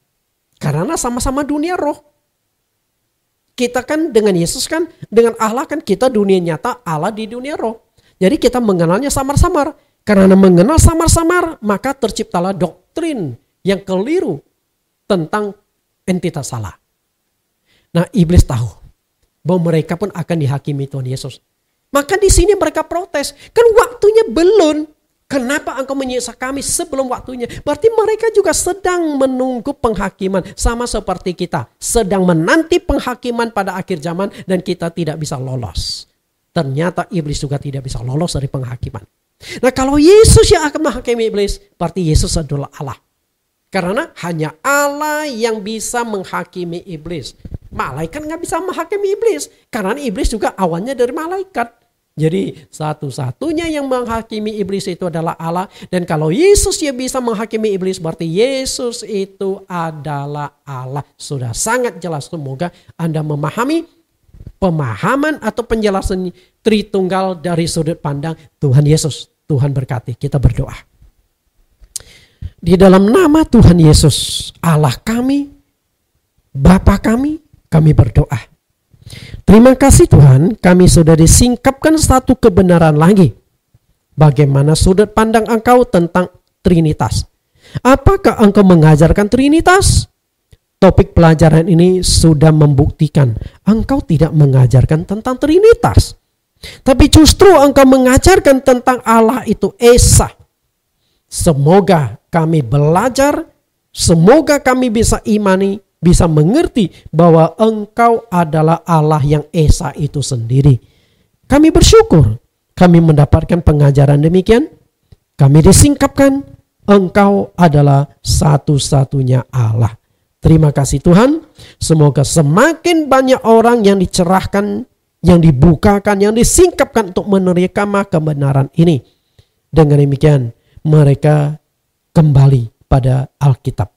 Karena sama-sama dunia roh. Kita kan dengan Yesus kan, dengan Allah kan kita dunia nyata, Allah di dunia roh. Jadi kita mengenalnya samar-samar. Karena mengenal samar-samar, maka terciptalah doktrin yang keliru tentang entitas salah. Nah, iblis tahu bahwa mereka pun akan dihakimi Tuhan Yesus. Maka di sini mereka protes. Kan waktunya belum. Kenapa engkau menyiksa kami sebelum waktunya? Berarti mereka juga sedang menunggu penghakiman. Sama seperti kita. Sedang menanti penghakiman pada akhir zaman. Dan kita tidak bisa lolos. Ternyata iblis juga tidak bisa lolos dari penghakiman. Nah, kalau Yesus yang akan menghakimi iblis, berarti Yesus adalah Allah. Karena hanya Allah yang bisa menghakimi iblis. Malaikat nggak bisa menghakimi iblis. Karena iblis juga awalnya dari malaikat. Jadi satu-satunya yang menghakimi iblis itu adalah Allah. Dan kalau Yesus yang bisa menghakimi iblis, berarti Yesus itu adalah Allah. Sudah sangat jelas. Semoga Anda memahami pemahaman atau penjelasan Tritunggal dari sudut pandang Tuhan Yesus. Tuhan berkati. Kita berdoa. Di dalam nama Tuhan Yesus, Allah kami, Bapa kami berdoa. Terima kasih Tuhan, kami sudah disingkapkan satu kebenaran lagi. Bagaimana sudut pandang Engkau tentang Trinitas? Apakah Engkau mengajarkan Trinitas? Topik pelajaran ini sudah membuktikan Engkau tidak mengajarkan tentang Trinitas. Tapi justru Engkau mengajarkan tentang Allah itu Esa. Semoga kami belajar, semoga kami bisa imani, bisa mengerti bahwa Engkau adalah Allah yang Esa itu sendiri. Kami bersyukur, kami mendapatkan pengajaran demikian. Kami disingkapkan, Engkau adalah satu-satunya Allah. Terima kasih Tuhan, semoga semakin banyak orang yang dicerahkan, yang dibukakan, yang disingkapkan untuk menerima kebenaran ini. Dengan demikian, mereka kembali pada Alkitab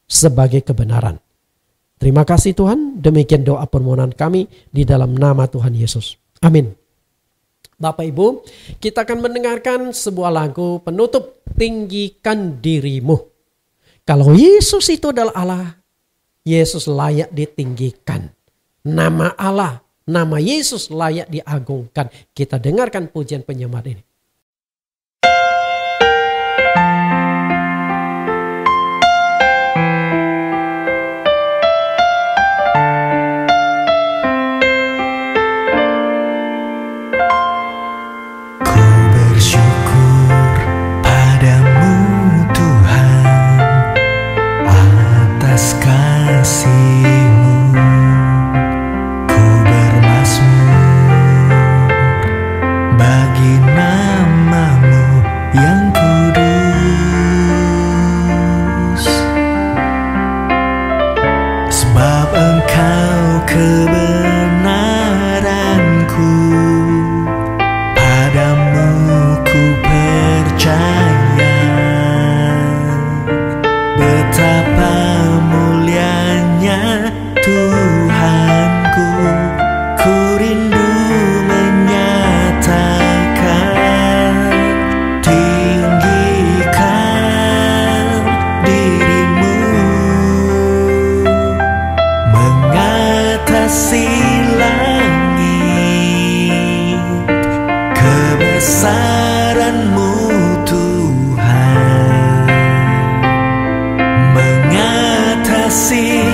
sebagai kebenaran. Terima kasih Tuhan. Demikian doa permohonan kami di dalam nama Tuhan Yesus. Amin. Bapak Ibu, kita akan mendengarkan sebuah lagu penutup, Tinggikan Dirimu. Kalau Yesus itu adalah Allah, Yesus layak ditinggikan. Nama Allah, nama Yesus layak diagungkan. Kita dengarkan pujian penyembahan ini. Mengatasi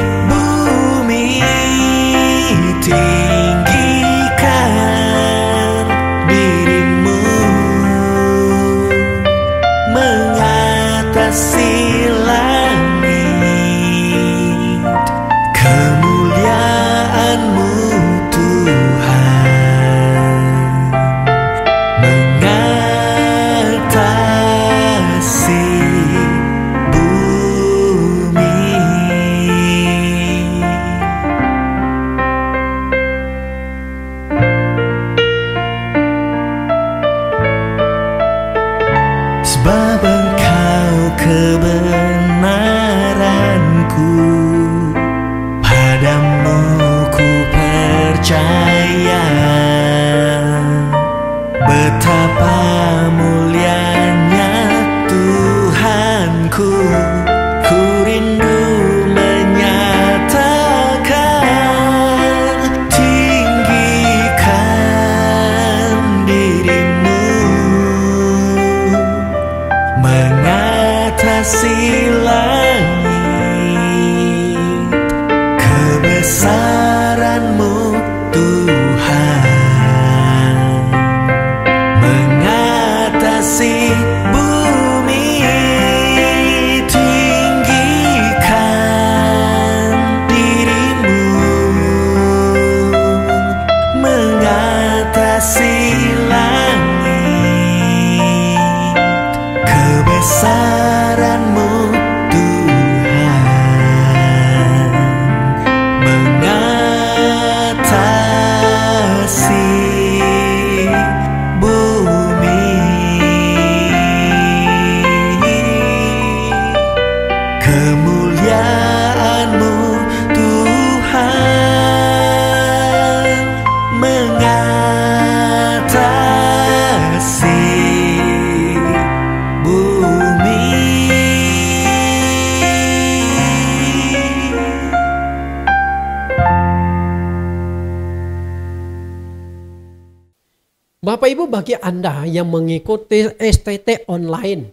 Bapak Ibu, bagi Anda yang mengikuti STT online,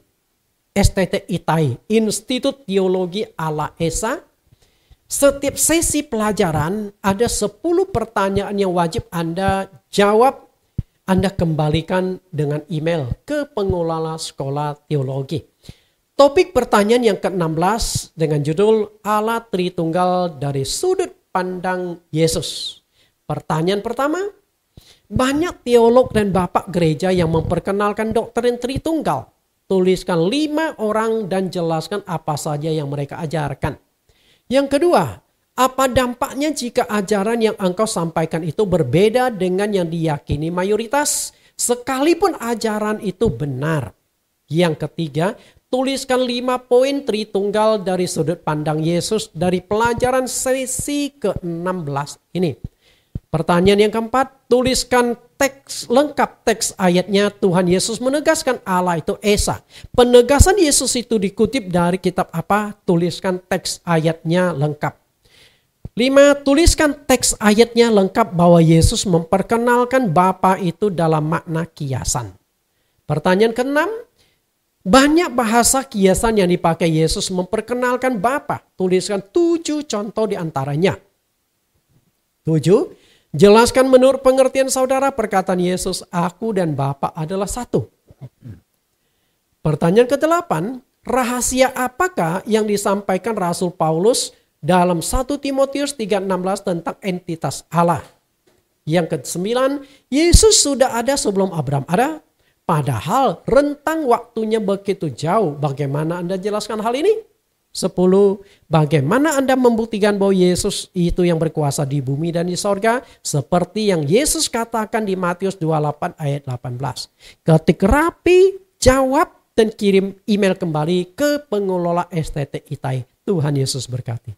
STT ITAI, Institut Teologi ala Esa, setiap sesi pelajaran ada 10 pertanyaan yang wajib Anda jawab. Anda kembalikan dengan email ke pengelola sekolah teologi. Topik pertanyaan yang ke-16 dengan judul Allah Tritunggal dari sudut pandang Yesus. Pertanyaan pertama, banyak teolog dan bapak gereja yang memperkenalkan doktrin Tritunggal. Tuliskan 5 orang dan jelaskan apa saja yang mereka ajarkan. Yang kedua, apa dampaknya jika ajaran yang engkau sampaikan itu berbeda dengan yang diyakini mayoritas, sekalipun ajaran itu benar? Yang ketiga, tuliskan 5 poin Tritunggal dari sudut pandang Yesus dari pelajaran sesi ke-16 ini. Pertanyaan yang keempat, tuliskan teks ayatnya. Tuhan Yesus menegaskan Allah itu Esa. Penegasan Yesus itu dikutip dari kitab apa? Tuliskan teks ayatnya lengkap. 5. Tuliskan teks ayatnya lengkap bahwa Yesus memperkenalkan Bapa itu dalam makna kiasan. Pertanyaan ke-6. Banyak bahasa kiasan yang dipakai Yesus memperkenalkan Bapa. Tuliskan 7 contoh di antaranya. 7. Jelaskan menurut pengertian saudara perkataan Yesus, aku dan Bapa adalah satu. Pertanyaan ke-8. Rahasia apakah yang disampaikan Rasul Paulus dalam 1 Timotius 3:16 tentang entitas Allah? Yang ke-9, Yesus sudah ada sebelum Abraham ada, padahal rentang waktunya begitu jauh. Bagaimana Anda jelaskan hal ini? 10. Bagaimana Anda membuktikan bahwa Yesus itu yang berkuasa di bumi dan di sorga, seperti yang Yesus katakan di Matius 28 ayat 18. Ketik rapi, jawab dan kirim email kembali ke pengelola STT ITAI. Tuhan Yesus berkati.